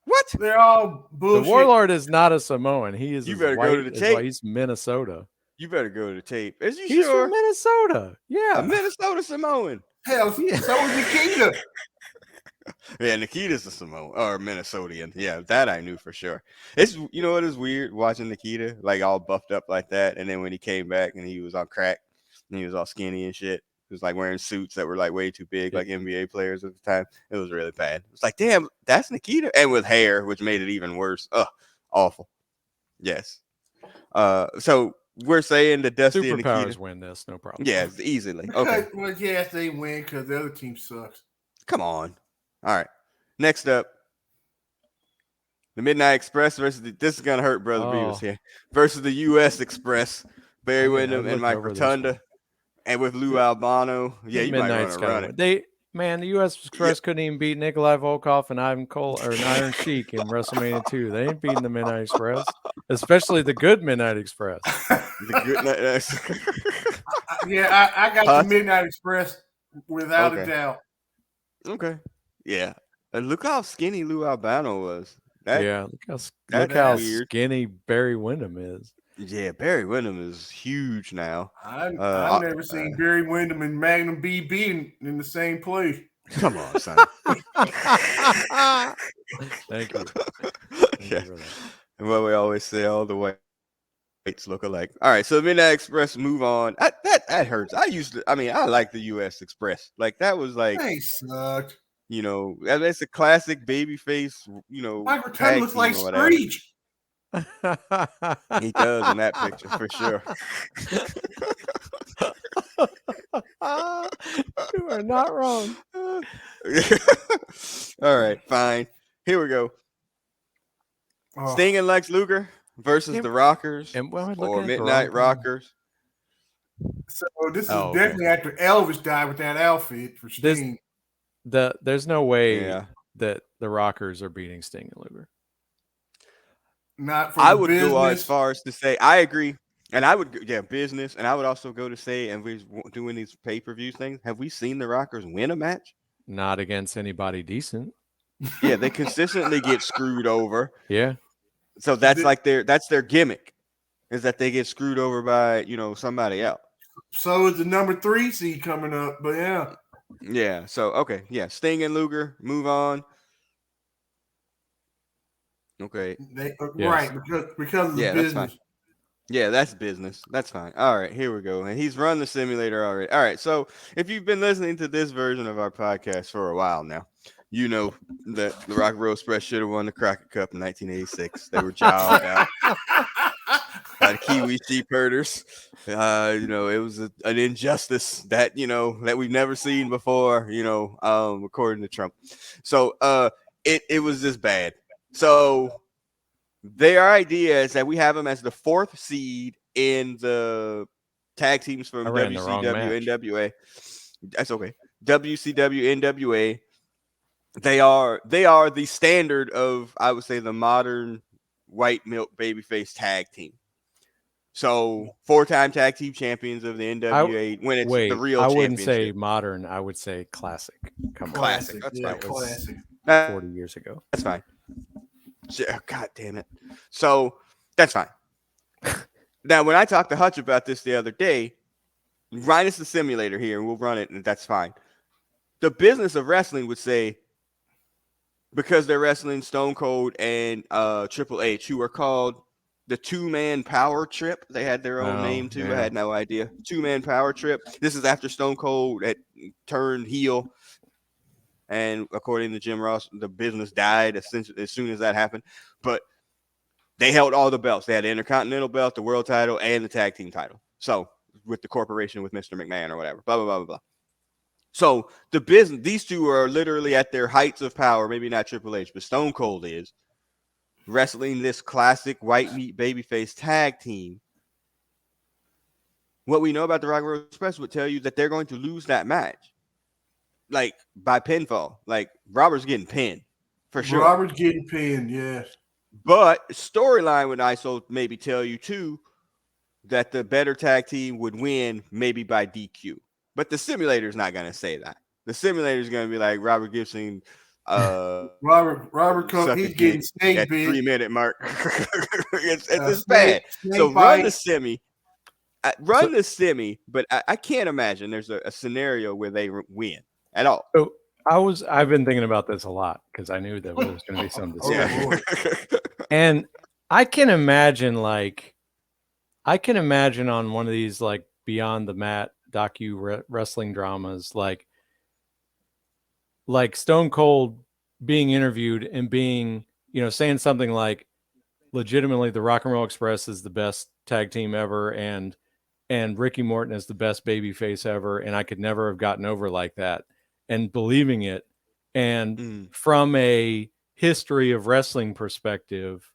What? They're all bullshit. The Warlord is not a Samoan. He is. You better go to the tape. He's Minnesota. You better go to the tape. Is you He's sure? from Minnesota. Yeah, a Minnesota Samoan. Hell, so was Nikita. Yeah, Nikita's a Samoan or Minnesotan. Yeah, that I knew for sure. It's what is weird watching Nikita like all buffed up like that, and then when he came back and he was on crack and he was all skinny and shit. He was like wearing suits that were like way too big, like NBA players at the time. It was really bad. It's like, damn, that's Nikita, and with hair, which made it even worse. Ugh, awful. Yes. So we're saying that Dusty and Nikita win this, no problem. Yeah, easily. Okay. Well, yes, they win because the other team sucks. Come on. All right. Next up, the Midnight Express versus this is gonna hurt, Brother Beavis here. Versus the U.S. Express, Barry Windham and Mike Rotunda, and with Lou Albano. Yeah, you Midnight's might run it. The U.S. Express couldn't even beat Nikolai Volkov and Iron Sheik in WrestleMania 2. They ain't beating the Midnight Express, especially the good Midnight Express. The good Yeah, I got the Midnight Express without a doubt. Okay. Yeah. And look how skinny Lou Albano was. Look how skinny Barry Windham is. Yeah, Barry Windham is huge now. I've never seen Barry Windham and Magnum BB in the same place. Come on, son. Thank you. And what we always say, all the weights look alike. All right, so Midnight Express, move on. That hurts. I like the U.S. Express. Like that was like they sucked. It's a classic baby face. Mike Rotunda looks like Screech. He does in that picture for sure. You are not wrong. All right, fine. Here we go. Sting and Lex Luger versus the Rockers or Midnight Rockers. So this is definitely after Elvis died with that outfit for Sting. There's no way that the Rockers are beating Sting and Luger. Not for I would go as far as to say I agree, and I would business, and I would also go to say, and we're doing these pay-per-view things. Have we seen the Rockers win a match? Not against anybody decent. Yeah, they consistently get screwed over. Yeah, so that's their gimmick, is that they get screwed over by somebody else. So is the number 3 seed coming up, but yeah. So okay, Sting and Luger, move on. Okay. Right, because of the business. That's fine. Yeah, that's business. That's fine. All right, here we go. And he's run the simulator already. All right, so if you've been listening to this version of our podcast for a while now, you know that the Rock and Roll Express should have won the Crockett Cup in 1986. They were jobbed out by the Kiwi sheep herders. It was an injustice that we've never seen before. According to Trump. So it was just bad. So their idea is that we have them as the 4th seed in the tag teams from WCW, NWA. That's okay. WCW, NWA. They are the standard of, I would say, the modern white milk babyface tag team. So 4-time tag team champions of the NWA when it's the real championship. I wouldn't say modern. I would say classic. Come on. Classic. Classic. That's Yeah, fine. classic. 40 years ago. That's fine. Yeah, God damn it. So that's fine. Now, when I talked to Hutch about this the other day, Ryan is the simulator here, and we'll run it, and that's fine. The business of wrestling would say, because they're wrestling Stone Cold and Triple H, who are called the Two-Man Power Trip. They had their own name too. I had no idea. Two-Man Power Trip. This is after Stone Cold had turned heel. And according to Jim Ross, the business died as soon as that happened. But they held all the belts. They had the Intercontinental belt, the World title, and the Tag Team title. So with the corporation with Mr. McMahon or whatever, blah, blah, blah, blah, blah. So the business, these two are literally at their heights of power. Maybe not Triple H, but Stone Cold is wrestling this classic white meat babyface tag team. What we know about the Rock and Roll Express would tell you that they're going to lose that match. Like by pinfall. Like Robert's getting pinned for sure. Robert's getting pinned, yes. But storyline would also maybe tell you too that the better tag team would win maybe by DQ. But the simulator is not going to say that. The simulator is going to be like Robert Gibson. Robert comes, he's getting snake at bit. 3-minute mark. it's bad. So run the semi. The semi, but I can't imagine there's a scenario where they win at all. So I've been thinking about this a lot because I knew that there was going to be some discussion. And I can imagine on one of these like Beyond the Mat wrestling dramas, like Stone Cold being interviewed and being, saying something like, legitimately, the Rock and Roll Express is the best tag team ever, and Ricky Morton is the best babyface ever, and I could never have gotten over like that, and believing it. And from a history of wrestling perspective,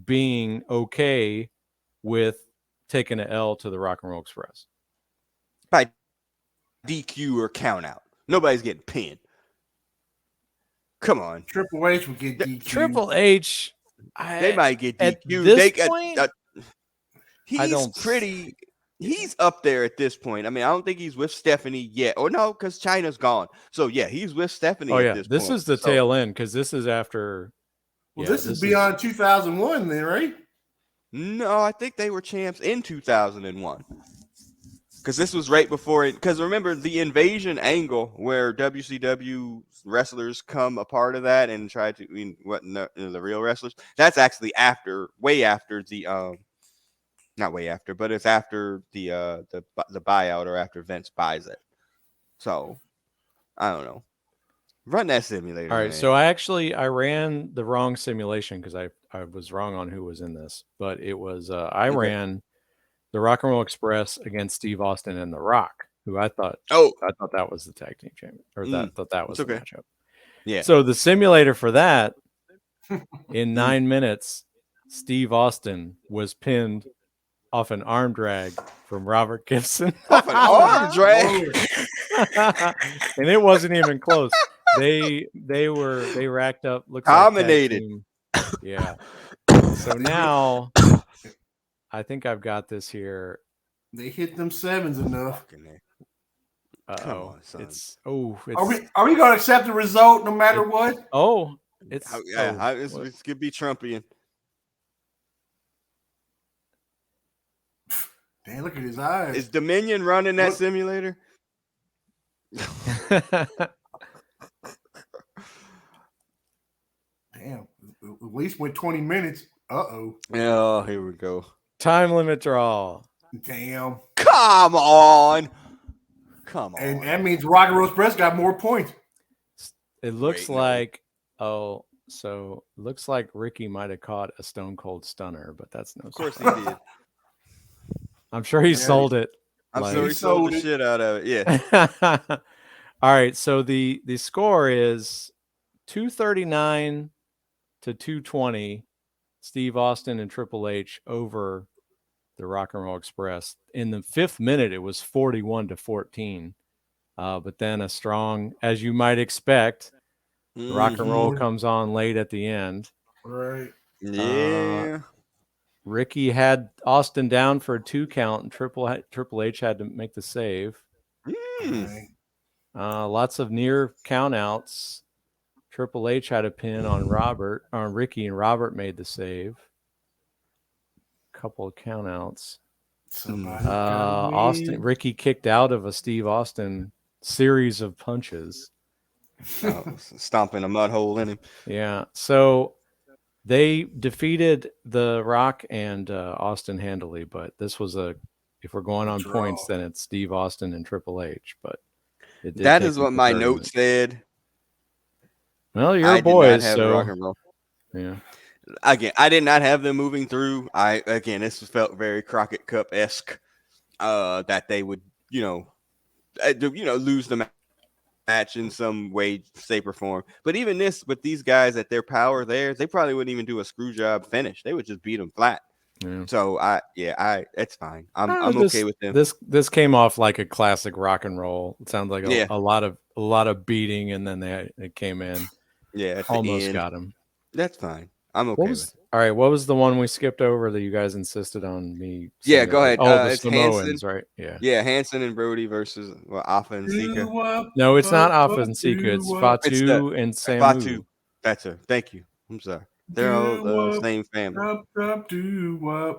being okay with taking an L to the Rock and Roll Express. By DQ or count out. Nobody's getting pinned. Come on. Triple H would get DQ. Triple H, they might get DQ. At this point, he's up there at this point. I mean, I don't think he's with Stephanie yet. Or no, because Chyna's gone. So yeah, he's with Stephanie at this point. This is the tail end because this is after. Well, this is beyond 2001 then, right? No, I think they were champs in 2001. Because this was right before it. Because remember the invasion angle where WCW wrestlers come a part of that and try to the real wrestlers. That's actually way after the not way after, but it's after the buyout or after Vince buys it. So I don't know. Run that simulator. All right, man. so I ran the wrong simulation because I was wrong on who was in this, but it was I ran the Rock and Roll Express against Steve Austin and The Rock, who I thought that was the tag team champion, or thought that was the matchup. Yeah. So the simulator for that, in 9 minutes, Steve Austin was pinned off an arm drag from Robert Gibson. Off an arm drag, and it wasn't even close. They racked up. Dominated. Yeah. So now. I think I've got this here. They hit them sevens enough. It's Are we going to accept the result no matter what? This could be Trumpian. Damn, look at his eyes. Is Dominion running that simulator? Damn, at least went 20 minutes. Uh-oh. Oh, here we go. Time limit draw. Damn. Come on. And that means Rock and Roll Express got more points. It looks like looks like Ricky might have caught a Stone Cold Stunner, but that's no. Of course he did. I'm sure he sold it. I'm sure he sold the shit out of it. Yeah. All right. So the score is 239 to 220. Steve Austin and Triple H over the Rock and Roll Express. In the 5th minute, it was 41 to 14. But then a strong, as you might expect, Rock and Roll comes on late at the end. Right. Yeah. Ricky had Austin down for a 2 count, and Triple H had to make the save. Right. Lots of near countouts. Triple H had a pin on Ricky, and Robert made the save. Couple of countouts. Somebody gotta Austin win. Ricky kicked out of a Steve Austin series of punches. Stomping a mud hole in him. Yeah. So they defeated The Rock and Austin handily, but this was if we're going on Draw. points, then it's Steve Austin and Triple H. But it did That take is them what to my 30 note minutes. said. Well, I you're did boys, not have so Rock and Roll. yeah. Again, I did not have them moving through. This felt very Crockett Cup esque. That they would, lose the match in some way, shape, or form. But even this, with these guys at their power, they probably wouldn't even do a screw job finish. They would just beat them flat. Yeah. So it's fine. I'm okay with them. This came off like a classic rock and roll. It sounds like Yeah. a lot of beating, and then they came in. Yeah, at the Almost end. got him. That's fine. I'm okay with it. All right, what was the one we skipped over that you guys insisted on me? Yeah, saying go ahead. The It's Samoans, Hanson. right? Yeah. Yeah, Hanson and Brody versus Afa and Sika. No, it's not Afa and Sika. It's Fatu and Samu. Fatu. That's her. Thank you. I'm sorry. They're all the same family.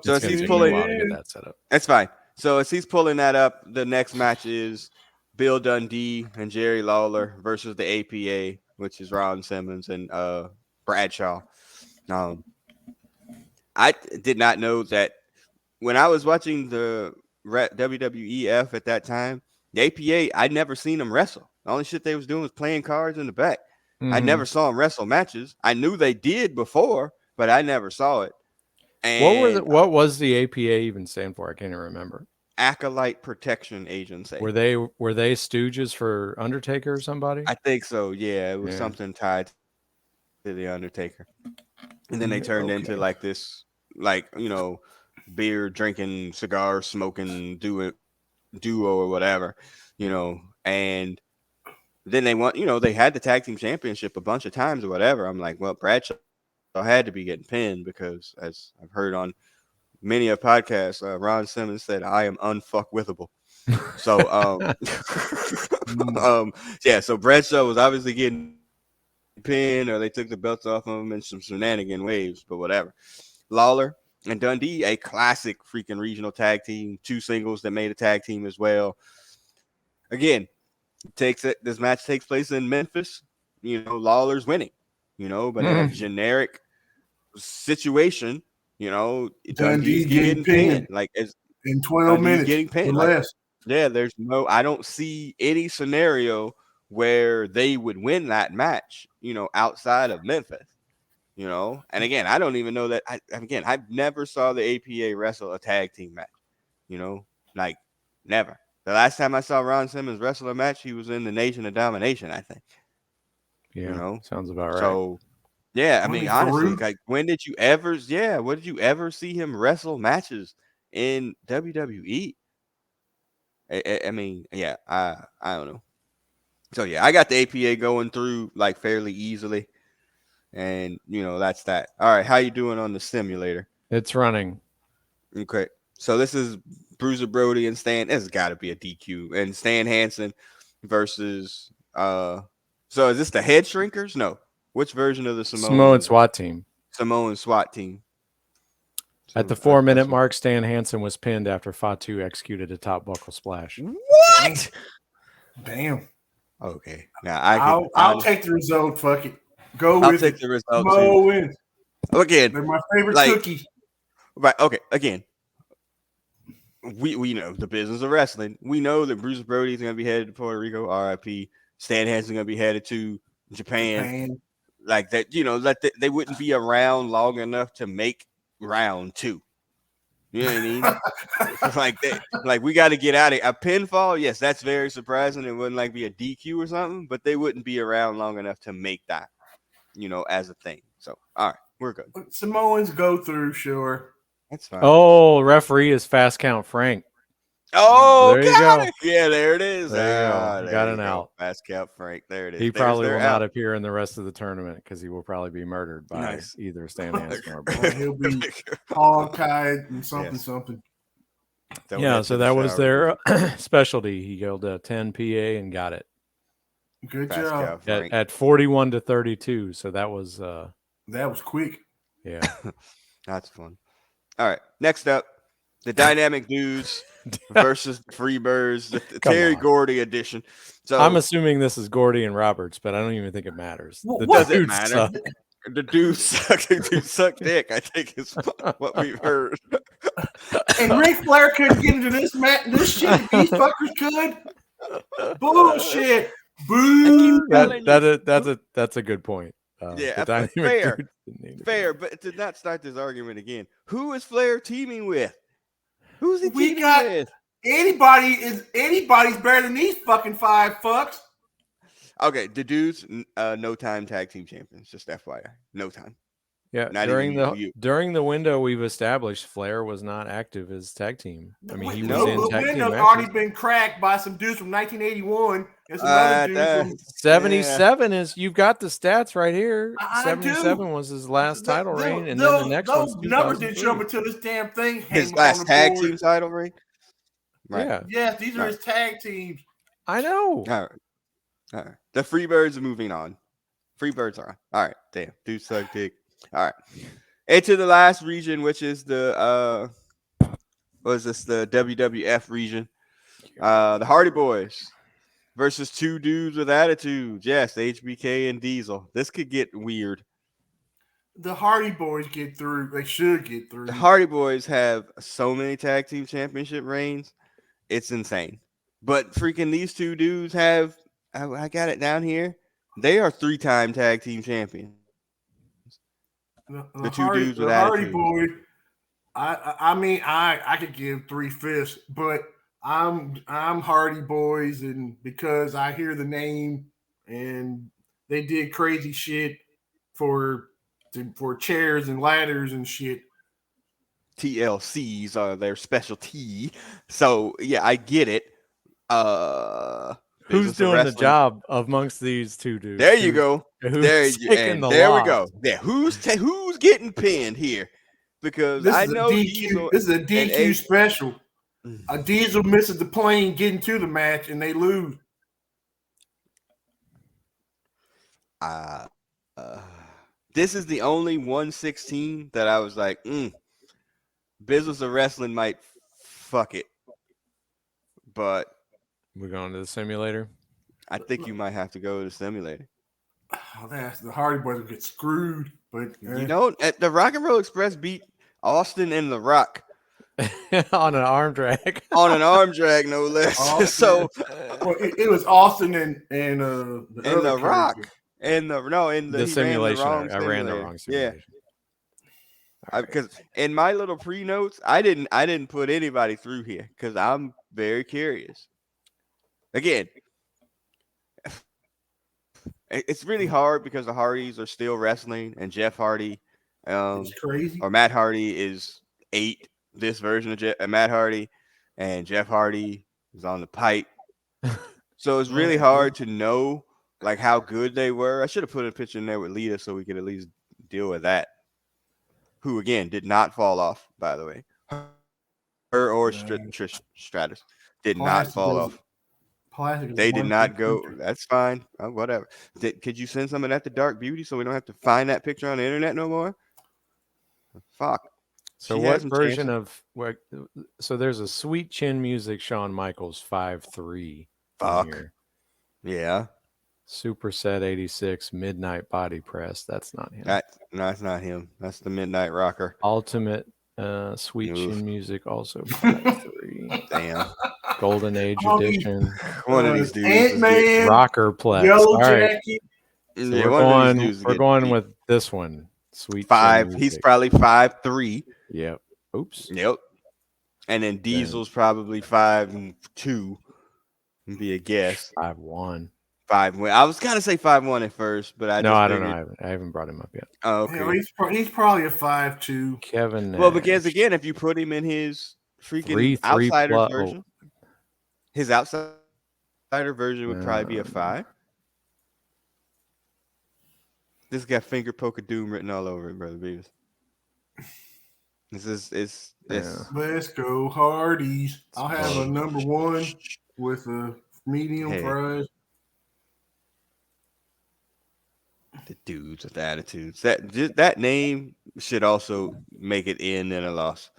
So as he's pulling, a while to get that set up. That's fine. So as he's pulling that up, the next match is Bill Dundee and Jerry Lawler versus the APA, which is Ron Simmons and Bradshaw. I did not know that when I was watching the WWEF at that time, the APA, I'd never seen them wrestle. The only shit they was doing was playing cards in the back. I never saw them wrestle matches. I knew they did before, but I never saw it. And what was the APA even stand for? I can't even remember. Acolyte Protection Agency. Were they stooges for Undertaker or somebody? I think so. Yeah, it was something tied to the Undertaker, and then they turned into like this, beer drinking, cigar smoking duo or whatever, and then they had the tag team championship a bunch of times or whatever. I'm like, well, Bradshaw had to be getting pinned because, as I've heard on many a podcast, Ron Simmons said, I am unfuckwithable. So, so Bradshaw was obviously getting pinned, or they took the belts off him in some shenanigan waves, but whatever. Lawler and Dundee, a classic freaking regional tag team, 2 singles that made a tag team as well. Again, this match takes place in Memphis. Lawler's winning, but in a generic situation, Dundee's getting pinned. Like in 12 minutes, getting pinned. Less. I don't see any scenario where they would win that match, outside of Memphis, and again, I don't even know that. I've never saw the APA wrestle a tag team match, never. The last time I saw Ron Simmons wrestle a match, he was in the Nation of Domination, I think. Yeah, sounds about right. So, yeah, I mean, honestly, when did you ever? Yeah, what did you ever see him wrestle matches in WWE? I mean, yeah, I don't know. So yeah, I got the APA going through fairly easily, and that's that. All right, how you doing on the simulator? It's running. Okay, so this is Bruiser Brody and Stan. This has got to be a DQ, and Stan Hansen versus. So is this the Head Shrinkers? No. Which version of the Samoan SWAT team? Samoan SWAT team. So at the 4-minute mark, Stan Hansen was pinned after Fatu executed a top buckle splash. What? Damn. Okay. Now I'll take the result. Fuck it. I'll take the result too. Wins. Again, they're my favorite cookie. Right. Okay. Again, we know the business of wrestling. We know that Bruce Brody is going to be headed to Puerto Rico. R.I.P. Stan Hansen going to be headed to Japan. Like that, they wouldn't be around long enough to make round 2. You know what I mean? We got to get out of a pinfall. Yes, that's very surprising. It wouldn't be a DQ or something, but they wouldn't be around long enough to make that, as a thing. So, all right, we're good. Samoans go through, sure. That's fine. Oh, referee is Fast Count Frank. Oh, there you go. Yeah, there it is. There got an out. Fast Count Frank. There it is. He probably will not appear in the rest of the tournament because he will probably be murdered by either Stan Hansen or Brody. He'll be hog-tied and something. Yeah, so that was their specialty. He yelled 10 PA and got it. Good Fast job. Cow Frank. at 41-32. So that was That was quick. yeah. That's fun. All right. Next up, the Dynamic Dudes versus the Freebirds, the Come Terry on. Gordy edition. So I'm assuming this is Gordy and Roberts, but I don't even think it matters. Well, The what- does it dudes matter? suck. The dudes suck. The dudes suck dick. I think is what we've heard. And Ric Flair couldn't get into this this shit. These fuckers could. Bullshit. Boo. That's a good point. Yeah, the Dynamic fair. Dudes didn't need to be Fair, but to not start this argument again, who is Flair teaming with? Who's he We teaming got- with? Anybody's better than these fucking five fucks. Okay, the dudes, no time tag team champions. Just FYI, no time. Yeah, Not during even the you. during the window we've established, Flair was not active as tag team. I mean, he was No, in the tag team window's matches. already been cracked by some dudes from 1981 and some other dudes from 77 is you've got the stats right here. I 77 was his last title reign, and then the next those one's numbers didn't show 2003. up until this damn thing. His came last on the tag board. team title reign. Right. Yeah, Yes, these are Right. his tag teams. I know. All right. All right. The Freebirds are moving on. Freebirds are on. All right. Damn. Dude suck dick. All right. Into the last region, which is the what is this? The WWF region. The Hardy Boys versus two dudes with attitudes. Yes, HBK and Diesel. This could get weird. The Hardy Boys get through. They should get through. The Hardy Boys have so many tag team championship reigns. It's insane. But freaking these two dudes have, I got it down here. They are 3-time tag team champions. The two dudes with the Hardy attitude. Boys. I mean, I could give 3/5, but I'm Hardy Boys, and because I hear the name and they did crazy shit for chairs and ladders and shit. TLCs are their specialty. So yeah, I get it. Who's Business of doing the Wrestling. job amongst these two dudes? There you go. Who's There you taking and the there we loss? go. Yeah, who's getting pinned here? Because This I is know a DQ. Diesel This is a and DQ special. Mm. A Diesel misses the plane getting to the match, and they lose. This is the only 116 that I was like, Business of Wrestling might fuck it. But We're going to the simulator. I think you might have to go to the simulator. Oh, that's the Hardy Boys will get screwed. But You know, at the Rock and Roll Express beat Austin and The Rock On an arm drag. on an arm drag, no less. Austin. So well, it was Austin and the and other The Rock character. and the the he ran the simulation. wrong I ran the simulator. wrong Yeah. simulation. All right. Because in my little pre notes, I didn't put anybody through here because I'm very curious. Again, it's really hard because the Hardys are still wrestling, and Jeff Hardy, It's crazy. or Matt Hardy is 8. This version of Matt Hardy, and Jeff Hardy is on the pipe. So it's really hard to know like how good they were. I should have put a picture in there with Lita so we could at least deal with that. Who again did not fall off, by the way. Her or Trish Stratus did not Plastic fall was- off. Plastic is They did one not big go. country. That's fine. Whatever. Could you send some of that to Dark Beauty so we don't have to find that picture on the internet no more? Fuck. So She what has some version chances. of what? So there's a Sweet Chin Music Shawn Michaels 5'3". Fuck. Yeah. Superset 86 Midnight Body Press. That's not him. No, that's not him. That's the Midnight Rocker. Ultimate Sweet Oof. Chin Music also 5'3". Damn. Golden Age Oh, he- Edition. One of these dudes. is getting- Ant-Man, Rocker Plex. Yellow All right. Jacket. So Yeah, we're one of these going, dudes is we're getting going beat. with this one. Sweet Chin 5. He's Music. probably 5'3". Yep. Oops. Yep. And then Diesel's probably 5'2". Would be a guess. 5'1". 5. I was gonna say 5'1" at first, but I No, just I don't figured- know. I haven't brought him up yet. Oh, Hell, okay. he's probably a 5'2". Kevin. Well, because Nash. again, if you put him in his freaking 3 outsider plus- version, his outsider version would probably be a 5. This got finger poke of doom written all over it, brother Beavis. This is it's Yeah. Let's go Hardee's. I'll have a number 1 with a medium Hey. fries. The dudes with attitudes. That name should also make it end in a loss.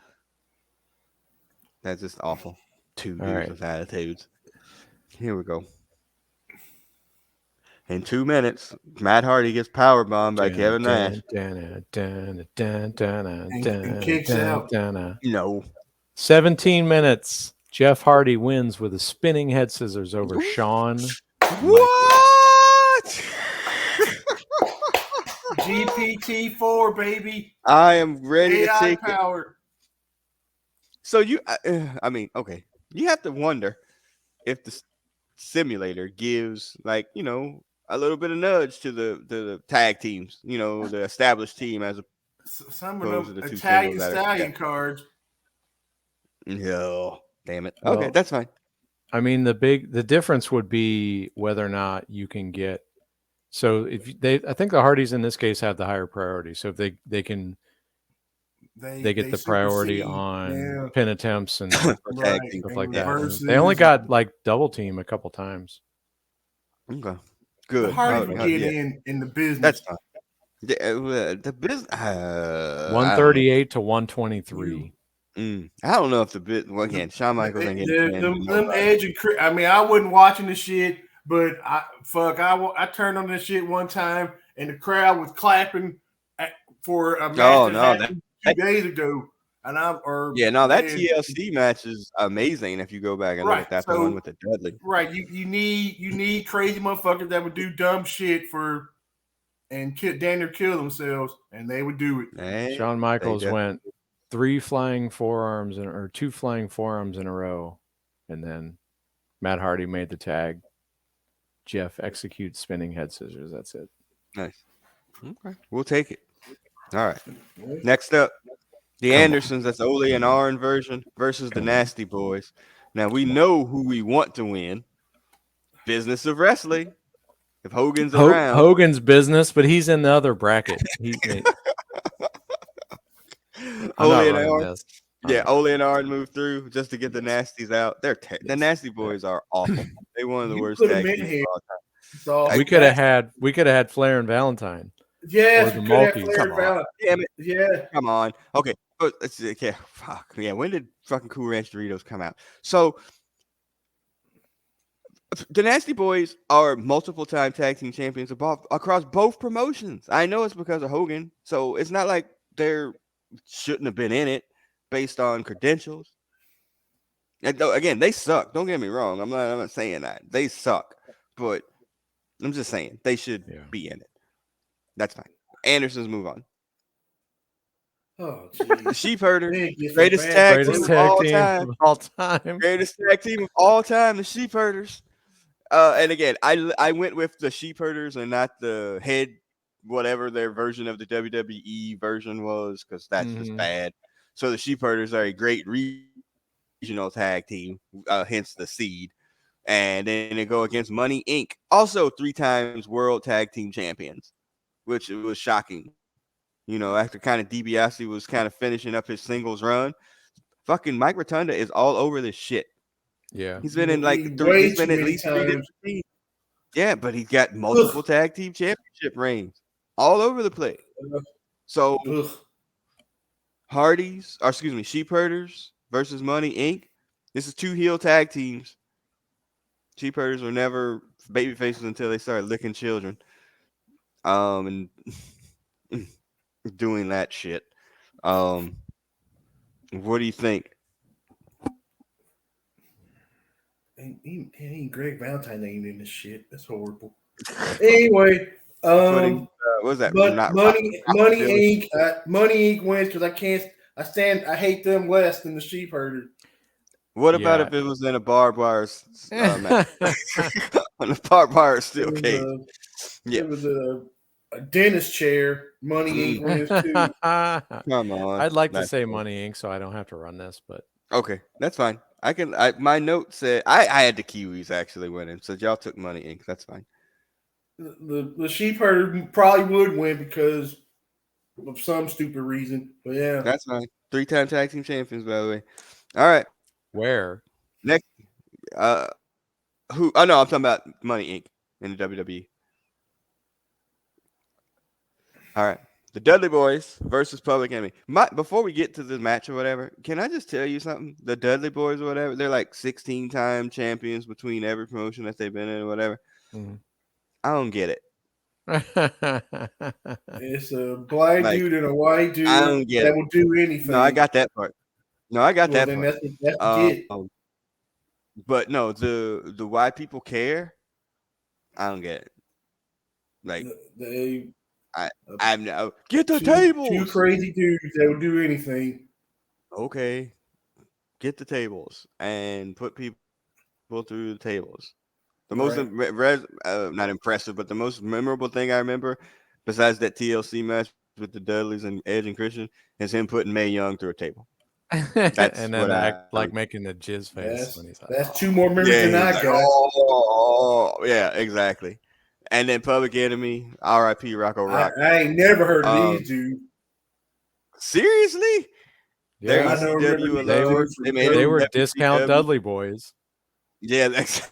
That's just awful. Two All dudes right. with attitudes. Here we go. In 2 minutes, Matt Hardy gets powerbombed by Kevin Nash. And kicks out. No. 17 minutes. Jeff Hardy wins with a spinning head scissors over Shawn. What? GPT-4, baby. I am ready to AI take it. power. So I mean, okay. You have to wonder if the simulator gives a little bit of nudge to the tag teams, the established team as Some opposed of to them the two Italian singles that are- stallion cards. No, damn it. Well, Okay, that's fine. I mean, the difference would be whether or not you can get. So if I think the Hardys in this case have the higher priority. So if they can, they get the priority supersede, on pin attempts and For tag right, team. stuff and like that. reverses. They only got like double team a couple times. Okay, The good. Hardys Oh, would oh, get yeah. in the business. That's fine. The business. 138 to 123. I don't know if the bit. Well, again, Shawn Michaels ain't getting pinned. Them Edge and Chris, I mean, I wasn't watching the shit, but I turned on this shit one time and the crowd was clapping for a match that happened 2 days ago. And that TLC match is amazing if you go back and look at that, the one with the Dudley. Right, you need crazy motherfuckers that would do dumb shit and damn near kill themselves, and they would do it. Hey, Shawn Michaels went 2 flying forearms in a row, and then Matt Hardy made the tag. Jeff executes spinning head scissors. That's it. Nice. Okay, we'll take it. All right. Next up, the Andersons. That's Ole and Arn version versus the Nasty Boys. Now we know who we want to win. Business of Wrestling. If Hogan's around, Hogan's business, but he's in the other bracket. Ole and Arn. Yeah, Ole and Arn moved through just to get the Nasties out. The Nasty Boys are awful. They're one of the worst tag teams of all time. So we could have had Flair and Valentine. Yes, or the Mulkeys. Come on. Damn it. Yeah. Come on. Okay. Let's see. Okay. Fuck. Yeah. When did fucking Cool Ranch Doritos come out? So the Nasty Boys are multiple time tag team champions across both promotions. I know it's because of Hogan. So it's not like they shouldn't have been in it based on credentials. And again, they suck. Don't get me wrong. I'm not saying that. They suck. But I'm just saying they should be in it. That's fine. Andersons move on. Oh, the Sheep Herders, greatest tag team of all time. Greatest tag team of all time, the Sheep Herders. And again, I went with the Sheep Herders and not the head, whatever their version of the WWE version was, because that's just bad. So the Sheep Herders are a great regional tag team, hence the seed. And then they go against Money Inc., also 3 times world tag team champions, which was shocking. After kind of DiBiase was kind of finishing up his singles run, fucking Mike Rotunda is all over this shit. Yeah. He's been in he's been at least 3 different teams. Yeah, but he's got multiple tag team championship reigns all over the place. So Sheep Herders versus Money Inc. This is 2 heel tag teams. Sheep Herders were never baby faces until they started licking children. And doing that shit. What do you think? Ain't Greg Valentine ain't in this shit. That's horrible. Anyway, what was that? Money Inc. Money Inc. wins because I hate them less than the Sheep Herders. What about if it was in a barbed wire match? The barbed wire steel cage. It was a dentist chair. Money Inc. wins too. Come on. I'd like to say Money Inc. so I don't have to run this, but okay, that's fine. My note said I had the Kiwis actually winning, so y'all took Money Inc. That's fine. The Sheep Herder probably would win because of some stupid reason, but yeah, that's fine. 3-time tag team champions, by the way. All right. Where? Next, who? Oh no, I'm talking about Money Inc. in the WWE. All right. The Dudley Boys versus Public Enemy. Before we get to the match or whatever, can I just tell you something? The Dudley Boys or whatever, they're like 16-time champions between every promotion that they've been in or whatever. Mhm. I don't get it. It's a black Like, dude and a white dude I don't get that it. will do anything. No, I got that part. No, I got Well, that then part. that's the kid. But no, the why people care, I don't get it. Like, They I'm no get the two tables. crazy dudes that will do anything. Okay, get the tables and put people through the tables. The most not impressive, but the most memorable thing I remember, besides that TLC match with the Dudleys and Edge and Christian, is him putting Mae Young through a table. That's and what then I making the jizz face when he's like, That's two more members than I like, got. oh, yeah, exactly. And then Public Enemy, R.I.P. Rocco Rock. I ain't never heard of these dudes. Seriously? They're Yeah, ECW they were alone. made they it were WCW. discount Dudley boys. Yeah, that's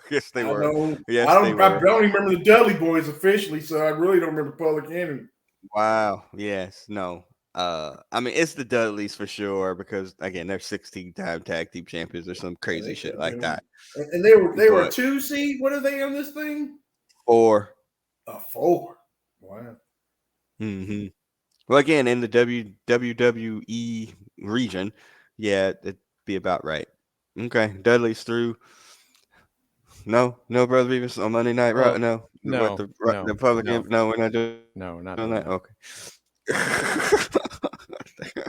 yes, they were. Yes, I they don't were. even remember the Dudley Boys officially, so I really don't remember Public Enemy. Wow. Yes. No. I mean, it's the Dudleys for sure because again, they're 16-time tag team champions or some crazy shit like that. And they were a 2 seed. What are they on this thing? 4. A 4. Wow. Mm-hmm. Well, again, in the WWE region, yeah, it'd be about right. Okay, Dudley's through. No, Brother Beavis on Monday Night Raw. No. The Public. No, we're not doing. No, not doing that. that. Okay.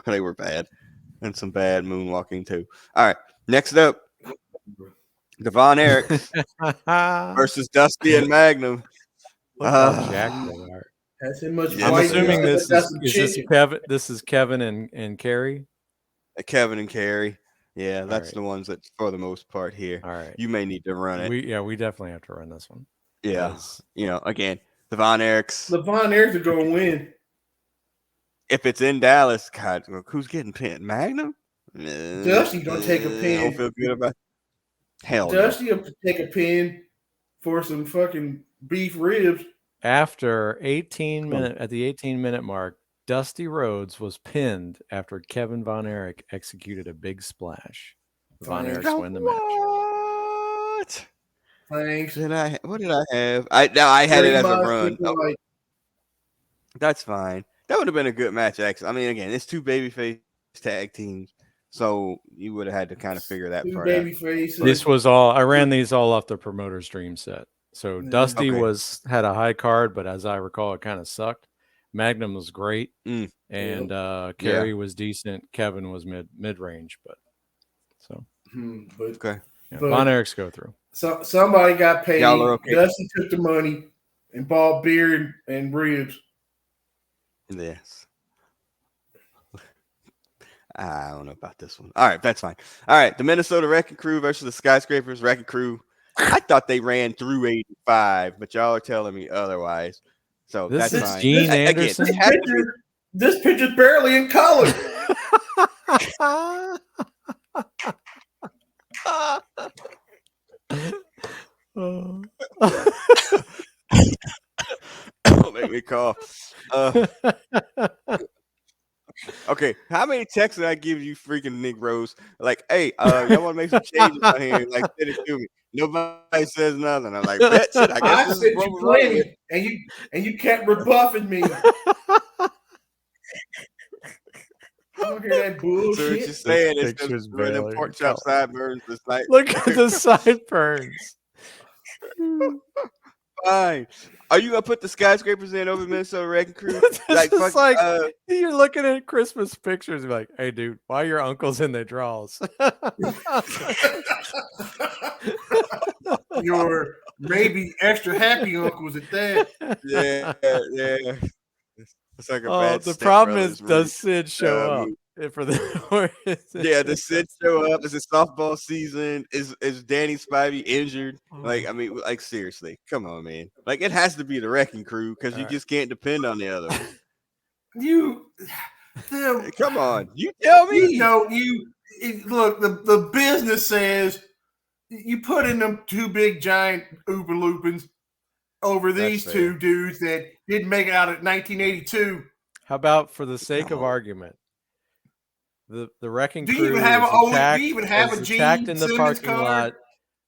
They were bad, and some bad moonwalking too. All right, next up, the Von Erichs versus Dusty and Magnum. Look how jacked they are. That's him much. Yeah, I'm white assuming dude. this Kevin. This is Kevin and Kerry. Kevin and Kerry. Yeah, that's right. the ones that, for the most part, here. All right. You may need to run it. We definitely have to run this one. Yeah. Again, the Von Erichs. The Von Erichs are going to win. If it's in Dallas, God, who's getting pinned? Magnum? Dusty don't take a pin. Don't feel good about it. Hell Dusty will take a pin for some fucking beef ribs. After 18 minutes, at the 18-minute mark, Dusty Rhodes was pinned after Kevin Von Erich executed a big splash. The Von Erichs win the match. What? Thanks. What did I have? I had it as a run. Like, that's fine. That would have been a good match, actually. I mean, again, it's two babyface tag teams, so you would have had to kind of figure that part out. This was all. I ran these all off the promoter's dream set. So Dusty had a high card, but as I recall, it kind of sucked. Magnum was great, and Kerry was decent. Kevin was mid range, but okay. Yeah, Von Erichs go through. So somebody got paid. Y'all are okay. Dusty took the money and bought beer and ribs. Yes. I don't know about this one. All right, that's fine. All right, the Minnesota Wrecking Crew versus the Skyscrapers Wrecking Crew. I thought they ran through 85, but y'all are telling me otherwise. So this that's is fine. Gene Anderson. This picture's barely in color. Don't make me cough. Okay, how many texts did I give you, freaking Negroes? Like, hey, y'all want to make some changes out here? Like, send it to me. Nobody says nothing. I'm like, bet shit. I guess this is what we're running. And you kept rebuffing me. I don't hear that bullshit. So what you're saying is just the pork chop sideburns. Like, look at the sideburns. Fine. Are you gonna put the Skyscrapers in over Minnesota Wrecking Crew? You're looking at Christmas pictures and be like, hey dude, why are your uncles in their draws? Your maybe extra happy uncles at that. Yeah. It's like a bad the problem is, does Sid show up for the? Does Sid show up? Is it softball season? Is Danny Spivey injured? Like, I mean, like seriously, come on, man. Like, it has to be the Wrecking Crew because you just can't depend on the other one. Come on, you tell me. Look. The business says you put in them two big giant Uber Loopins over That's these fair. two dudes that didn't make it out at 1982. How about, for the sake Come of on. argument, the wrecking Do you crew even have is a- attacked, do you even have is a attacked Gene in the Simmons parking card?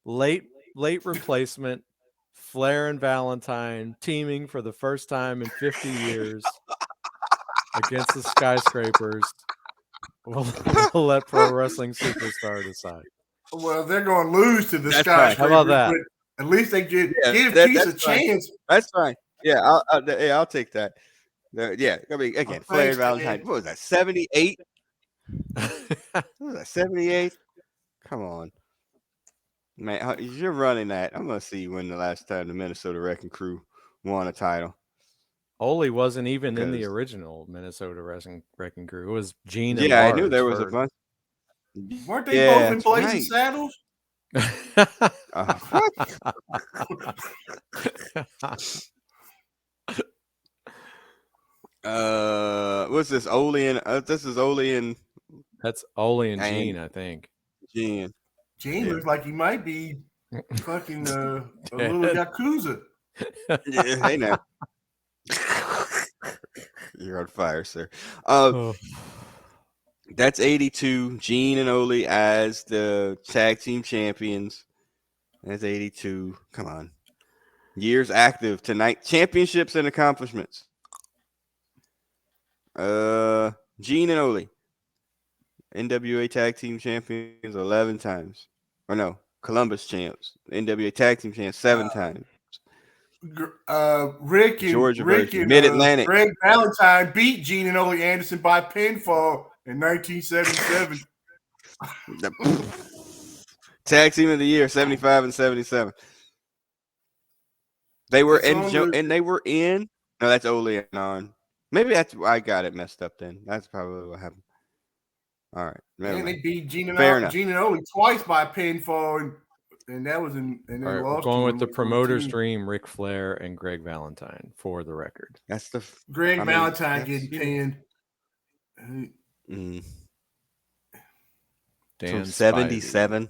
lot. Late replacement. Flair and Valentine teaming for the first time in 50 years against the Skyscrapers. We'll let Pro Wrestling Superstar decide. Well, they're going to lose to the That's fine. Skyscrapers, How about that? but at least they give Keith a that's fine. chance. That's fine. Yeah, I'll take that. Yeah, I mean, again, Flair and Valentine. What was that? 78? What was that? 78? Come on, man. You're running that. I'm gonna see when the last time the Minnesota Wrecking Crew won a title. Ole wasn't even in the Because- original Minnesota Wrecking Crew. It was Gene and Yeah, I Lars knew there was a first. bunch. Weren't they Yeah, both in that's Blazing right. Saddles? What's this? Ole and this is Ole and That's Ole and And- Gene, I think. Gene. Gene Yeah. looks like he might be fucking a little Yakuza. Yeah, hey now. You're on fire, sir. Oh. That's 82. Gene and Ole as the tag team champions. That's 82. Come on. Years active tonight. Championships and accomplishments. Gene and Ole. NWA tag team champions 11 times. Or no, Columbus champs. NWA tag team champs 7 times. Rick and Georgia Rick version. and Mid-Atlantic. Greg Valentine beat Gene and Ole Anderson by pinfall in 1977. Tag team of the year 75 and 77. They were That's all and they were in. No, that's Ole and on. Maybe that's I got it messed up then. That's probably what happened. All right. never And they mind. beat Gene and, Fair enough. Gene and Ole twice by pinfall, and that was in. And All they right, we're lost going to with the them in promoter's 14. dream, Ric Flair and Greg Valentine, for the record. That's the Greg I mean, Valentine that's- getting pinned. Dan so Spivey. 77.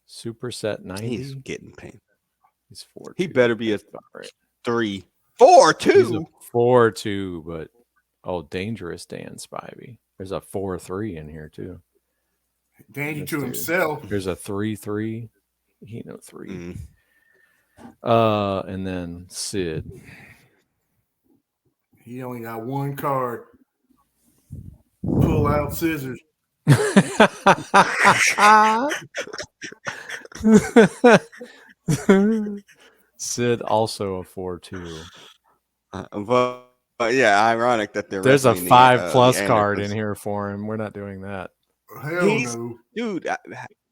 Superset 90. He's getting paid. He's 4. He better be a right. 3. 4 He's a 2. 4-2, but dangerous Dan Spivey. There's a 4-3 in here too. Danger This to dude. himself. There's a 3-3. He no 3. Mm. And then Sid. He only got one card. Pull out scissors. Sid also a 4-2. But yeah, ironic that There's a wrestling 5+ the card Andersons. in here for him. We're not doing that. Hell He's- no. Dude,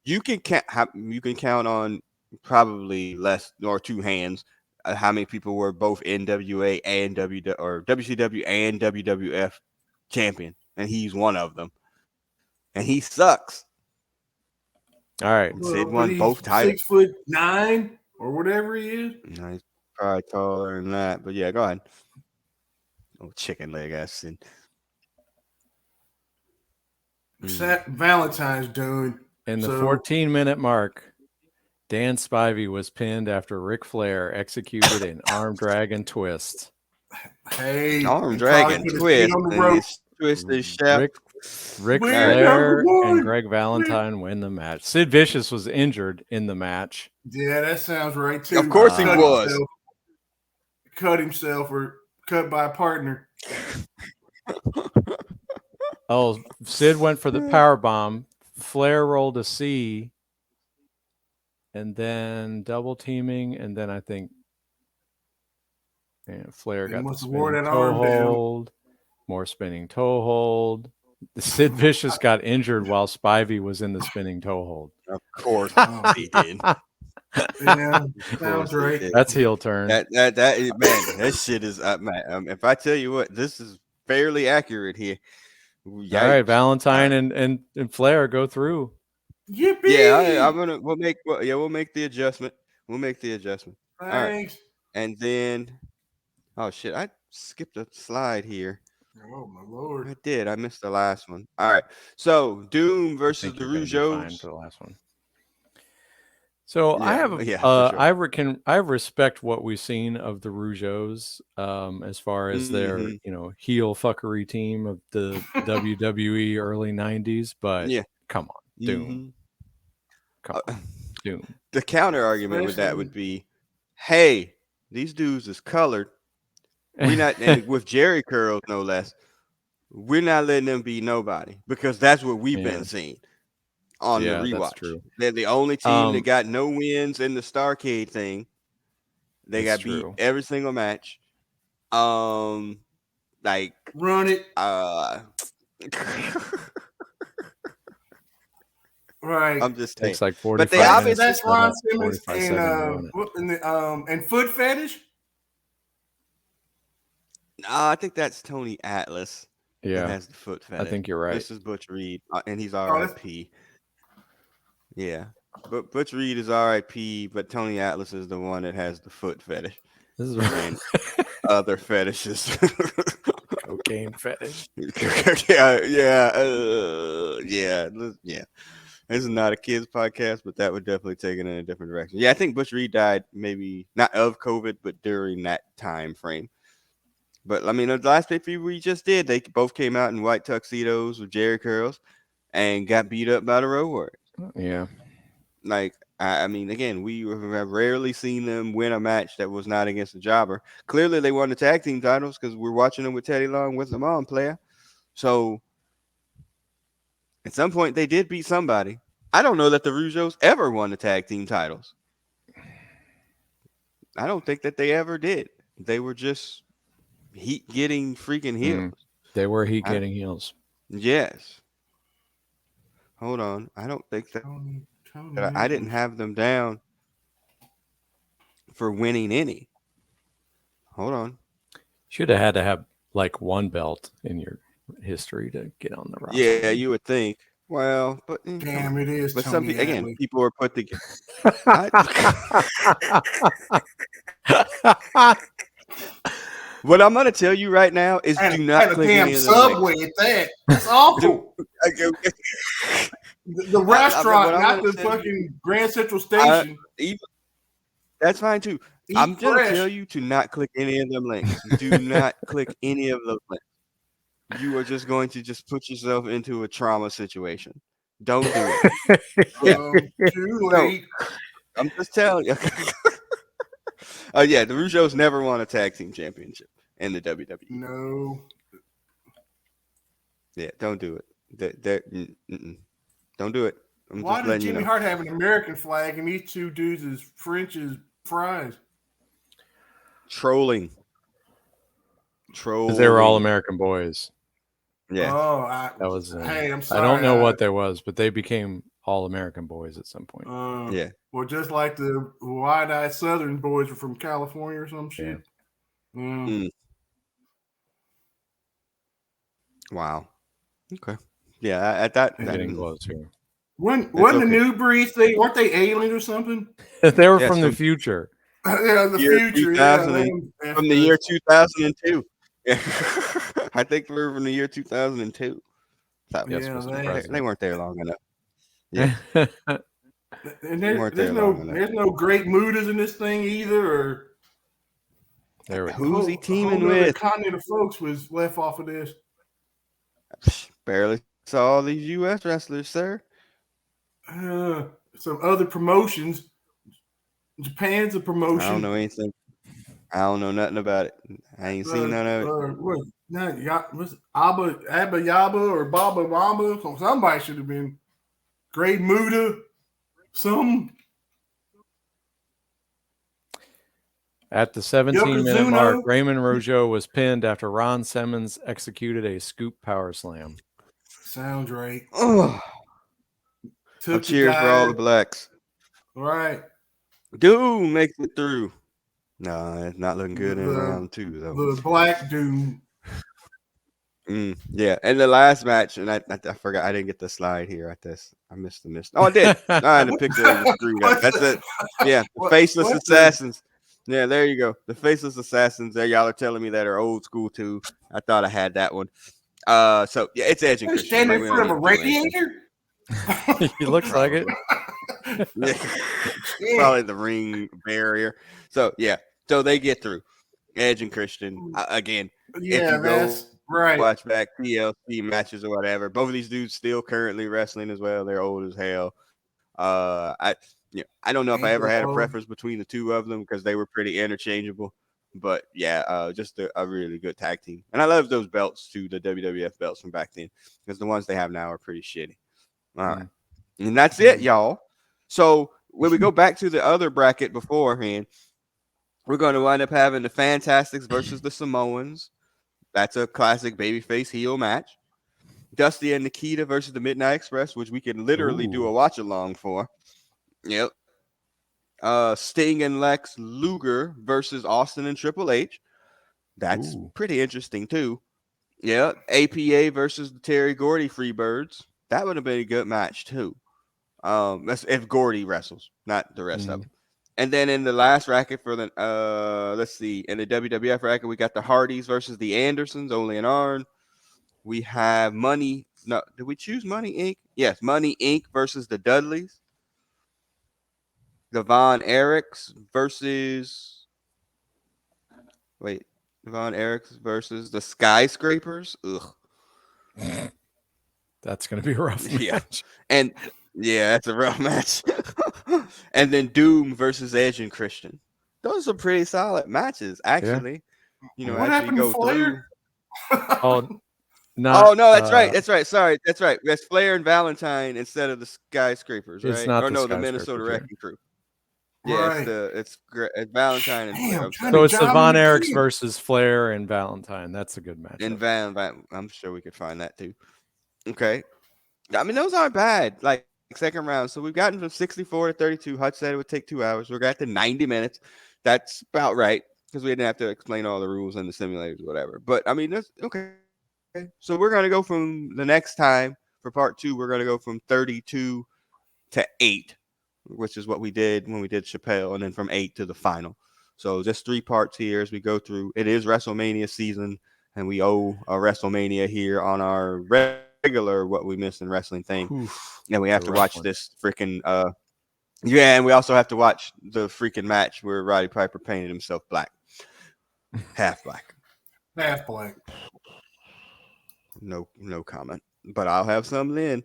you can count on probably less or 2 hands how many people were both NWA and WCW and WWF champion, and he's one of them, and he sucks. All right. Sid What, won he's both titles. 6'9" or whatever he is. No, he's probably taller than that, but yeah, go ahead. Oh, chicken leg ass Sid. Valentine's doing. In the So- 14-minute mark, Dan Spivey was pinned after Ric Flair executed an arm drag and twist. Hey, Arm and dragon Todd put his twist, feet on the and rope. his twist his shaft. Ric We're Flair number one. and Greg Valentine win the match. Sid Vicious was injured in the match. Yeah, that sounds right too. Of course he Cut was. himself. Cut himself or cut by a partner. Oh, Sid went for the power bomb. Flair rolled a C, and then double teaming, and then I think Flair He got the must have wore spinning that toe arm down. hold, more spinning toe hold. Sid Vicious got injured while Spivey was in the spinning toe hold. Of course Oh. he did. Yeah, Of sounds course he right. did. That's heel turn. Man, that shit is man. If I tell you what, this is fairly accurate here. All right, Yikes. Valentine and Flair go through. Yippee! Yeah, we'll make the adjustment. We'll make the adjustment. right. Thanks. And then, oh shit, I skipped a slide here. Oh my lord. I did. I missed the last one. All right. So Doom I versus think the you're gonna be fine Rougeaus. for the last one. So I Yeah, have, yeah, for sure. I respect what we've seen of the Rougeaus, as far as their, Mhm. heel fuckery team of the WWE early '90s. But Yeah. come on, Doom, Mhm. come Uh, on, Doom. the counter argument with that Especially would be, hey, these dudes is colored. We're not, and with Jerry curls no less, we're not letting them be nobody because that's what we've Yeah, been seeing on the yeah, that's rewatch. true. They're the only team that Um, got no wins in the Starcade thing. They it's got beat true. every single match. Um, like run it. Right. I'm just saying, Takes like but they 45 That's minutes to obviously. that's set Ron up, Simmons 45 seconds to run it. and Foot Fetish. I think that's Tony Atlas that Yeah, has the foot I fetish. think you're right. This is Butch Reed, and he's Oh, that's R.I.P. Yeah, but Butch Reed is R.I.P. But Tony Atlas is the one that has the foot fetish This is and other fetishes. cocaine fetish. Yeah. This is not a kids podcast, but that would definitely take it in a different direction. Yeah, I think Butch Reed died maybe not of COVID, but during that time frame. But I mean, the last pay-per-view we just did, they both came out in white tuxedos with Jerry curls and got beat up by the Road Warriors. Yeah, Like, I mean, again, we have rarely seen them win a match that was not against a jobber. Clearly, they won the tag team titles because we're watching them with Teddy Long with them on, player. So at some point, they did beat somebody. I don't know that the Rougeaus ever won the tag team titles. I don't think that they ever did. They were just heat getting freaking heels. they were heat I- getting heels. Yes. Hold on. I don't think that Tony I didn't have them down for winning any. Hold on. Should have had to have like one belt in your history to get on the roster. Yeah, you would think. Well, but Damn, it is. but Tony some people, again, Atlas. people are put together. What I'm gonna tell you right now is do not And a click damn any of them Subway links. at that. That's awful. The restaurant, what I'm not gonna the tell you- fucking Grand Central Station. That's fine too. Eat I'm gonna fresh. tell you to not click any of them links. Do not click any of those links. You are just going to just put yourself into a trauma situation. Don't do it. Too No. late. I'm just telling you. Yeah, the Rougeaus never won a tag team championship in the WWE. No. Yeah, don't do it. Don't do it. I'm Why just does letting you Jimmy know. Hart have an American flag and these two dudes is French as fries? Trolling. Because they were all American boys. Yeah. Oh, That was. hey, I'm I sorry. don't know what that was, but they became all American boys at some point. Yeah. Well, just like the wide-eyed Southern boys were from California or some shit. Wow. Okay. Yeah, at that. Getting close here. Wasn't okay. the New Breed thing? Weren't they aliens or something? They were Yeah, from the some- future. Yeah, the Year future. 2000 Yeah, From the year 2002. Yeah. I think they were from the year 2002. So, Yes, Yeah, Mr. they- President. they weren't there long enough. Yeah. And weren't there's there long enough. there's no great Mudas in this thing either. Or There we go. Who's he teaming a whole nother with? continent of folks was left off of this. Barely saw all these U.S. wrestlers, sir. Some other promotions. Japan's a promotion. I don't know anything. I don't know nothing about it. I ain't seen none of it. Was Abba Yaba or Baba Mamba? Somebody should have been Great Muda. At the 17-minute Yokozuna. mark, Raymond Rougeau was pinned after Ron Simmons executed a scoop power slam. Sounds right. Oh, Took the cheers for all guy. the blacks. Right. Doom makes it through. No, it's not looking good in The- round 2 though. The Black Doom. Yeah, and the last match, and I forgot I didn't get the slide here at this. I missed the miss. Oh, I did. I had the picture of the screen. That's it. Yeah, the Faceless what's Assassins. Yeah, there you go. The Faceless Assassins. There, y'all are telling me that are old school too. I thought I had that one. So yeah, it's Edge and They're Christian. standing Like, in we front of don't a need to do anything. radiator. He looks like it. Probably the ring barrier. So yeah, so they get through. Edge and Christian again. If Yeah, you that's go right. watch back TLC matches or whatever, both of these dudes still currently wrestling as well. They're old as hell. I don't know if I ever had a preference between the two of them because they were pretty interchangeable. But yeah, just a really good tag team, and I love those belts too, the WWF belts from back then, because the ones they have now are pretty shitty. All right, and that's it, y'all. So when we go back to the other bracket beforehand, we're going to wind up having the Fantastics versus the Samoans. That's a classic babyface heel match. Dusty and Nikita versus the Midnight Express, which we can literally do a watch along for. Yep. Sting and Lex Luger versus Austin and Triple H. That's pretty interesting too. Yeah. APA versus the Terry Gordy Freebirds. That would have been a good match too. That's if Gordy wrestles, not the rest of them. And then in the last bracket for the let's see, in the WWF bracket, we got the Hardys versus the Andersons, Ole and Arn. We have Money. No, did we choose Money Inc? Yes, Money Inc versus the Dudleys. The Von Erichs versus Von Erichs versus the Skyscrapers. Ugh. That's gonna be a rough match. Yeah. And yeah, that's a rough match. And then Doom versus Edge and Christian. Those are pretty solid matches, actually. Yeah. You know, what actually happened to Flair? Oh, no, that's right. That's right. Sorry, that's right. That's Flair and Valentine instead of the Skyscrapers, right? It's not or the no, the Minnesota Skyscrapers, Wrecking Crew. Yeah, Right. it's Valentine and Flair. So it's the Von Erichs versus Flair and Valentine. That's a good match. And Van, I'm sure we could find that too. Okay. I mean, those aren't bad. Like second round. So we've gotten from 64 to 32. Hutch said it would take 2 hours. We're at the 90 minutes. That's about right because we didn't have to explain all the rules and the simulators or whatever. But I mean, that's okay. So we're going to go from the next time for part 2. We're going to go from 32 to 8, which is what we did when we did Chappelle, and then from 8 to the final. So just 3 parts here as we go through. It is WrestleMania season, and we owe a WrestleMania here on our regular What We Missed in Wrestling thing. Oof, and we have to watch this freaking and we also have to watch the freaking match where Roddy Piper painted himself black. Half black. Half black. No comment. But I'll have some then.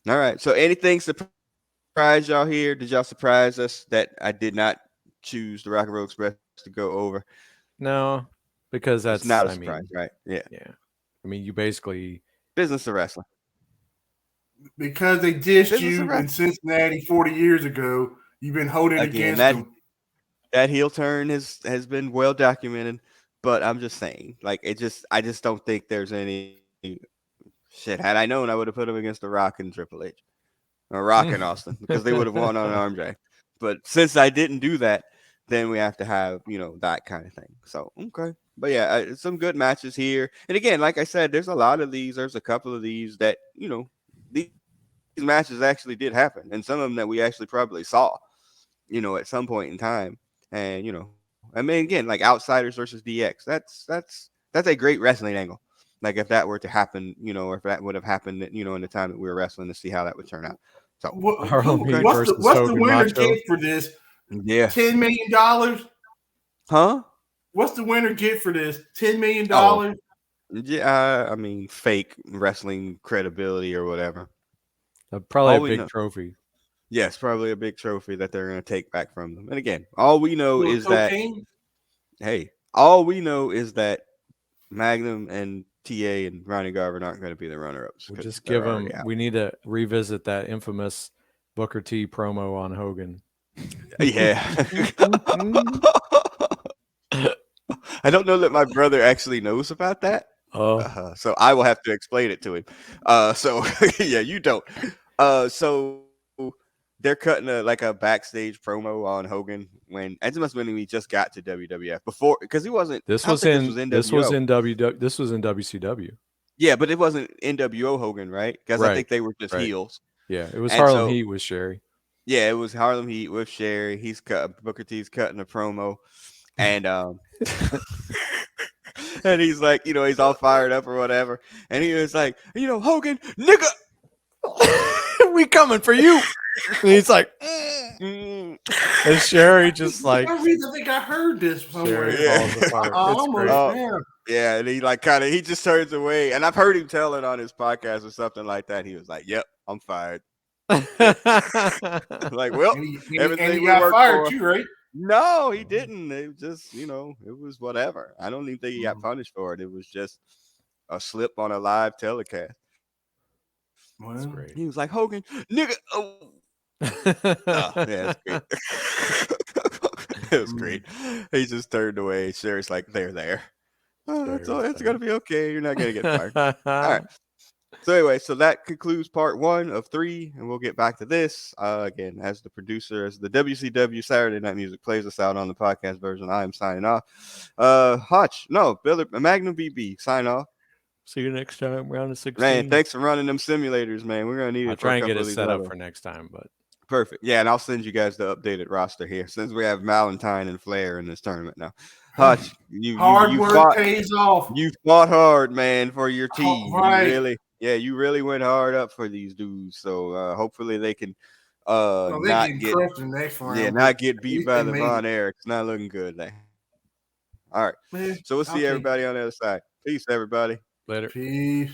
All right. So anything surprise y'all here? Did y'all surprise us that I did not choose the Rock and Roll Express to go over? No, because that's it's not a surprise, right? Yeah. Yeah. I mean, you basically business of wrestling. Because they dissed you in Cincinnati 40 years ago, you've been holding against them. That heel turn has been well documented, but I'm just saying, like, I just don't think there's any shit. Had I known, I would have put him against The Rock and Triple H, or Rock and Austin, because they would have won on an arm drag. But since I didn't do that, then we have to have, that kind of thing. So, okay. But yeah, some good matches here. And again, like I said, there's a lot of these. There's a couple of these that, these matches actually did happen. And some of them that we actually probably saw, at some point in time. And, I mean, again, like Outsiders versus DX. That's a great wrestling angle. Like if that were to happen, or if that would have happened, in the time that we were wrestling, to see how that would turn out. So, what's the winner get for this? Yeah, $10 million. Huh? What's the winner get for this? $10 million. Yeah, I mean, fake wrestling credibility or whatever. Probably a big trophy. Yes, probably a big trophy that they're going to take back from them. And again, all we know is that Magnum and TA and Ronnie Garvin aren't going to be the runner-ups. We'll just give them. We need to revisit that infamous Booker T promo on Hogan. Yeah. I don't know that my brother actually knows about that. Oh, so I will have to explain it to him. So yeah, you don't. So they're cutting a backstage promo on Hogan when we just got to WWF before, because he wasn't. This was in WCW. Yeah, but it wasn't NWO Hogan, right? Because I think they were just heels. Yeah, it was Harlem Heat with Sherry. Yeah, it was Harlem Heat with Sherry. Booker T's cutting a promo, and and he's like, he's all fired up or whatever, and he was like, Hogan, nigga. we coming for you. And he's like, Mm. and Sherry just For like, some reason, I think I heard this somewhere. Sherry Yeah. falls apart. It's Almost, great. yeah. Yeah, and he like he just turns away, and I've heard him tell it on his podcast or something like that. He was like, "Yep, I'm fired." Like, well, And he everything we got worked fired for- too, right? No, he didn't. It just, it was whatever. I don't even think he got punished for it. It was just a slip on a live telecast. That's Well, great. He was like, Hogan, nigga. Oh, yeah, it's great. It was great. He just turned away. Sherry's like, they're there. Oh, that's all. It's gonna be okay. You're not gonna get fired. All right. So anyway, so that concludes part 1 of 3, and we'll get back to this. Again, as the producer, as the WCW Saturday Night Music plays us out on the podcast version, I am signing off. Magnum BB, sign off. See you next time. Round of 16. Man, thanks for running them simulators, man. We're gonna need it. I'll for try a and get couple it of these set up other- for next time, but Perfect. Yeah, and I'll send you guys the updated roster here since we have Valentine and Flair in this tournament now. Hutch, you hard work fought, pays off. you fought hard, man, for your team. Right. You really went hard up for these dudes. So hopefully they can Well, they not get get crushed in the next round. yeah, but not get at beat least by they the made Von it. Erichs. Not looking good there. All right. Man, So we'll see okay. everybody on the other side. Peace, everybody. later. Peace.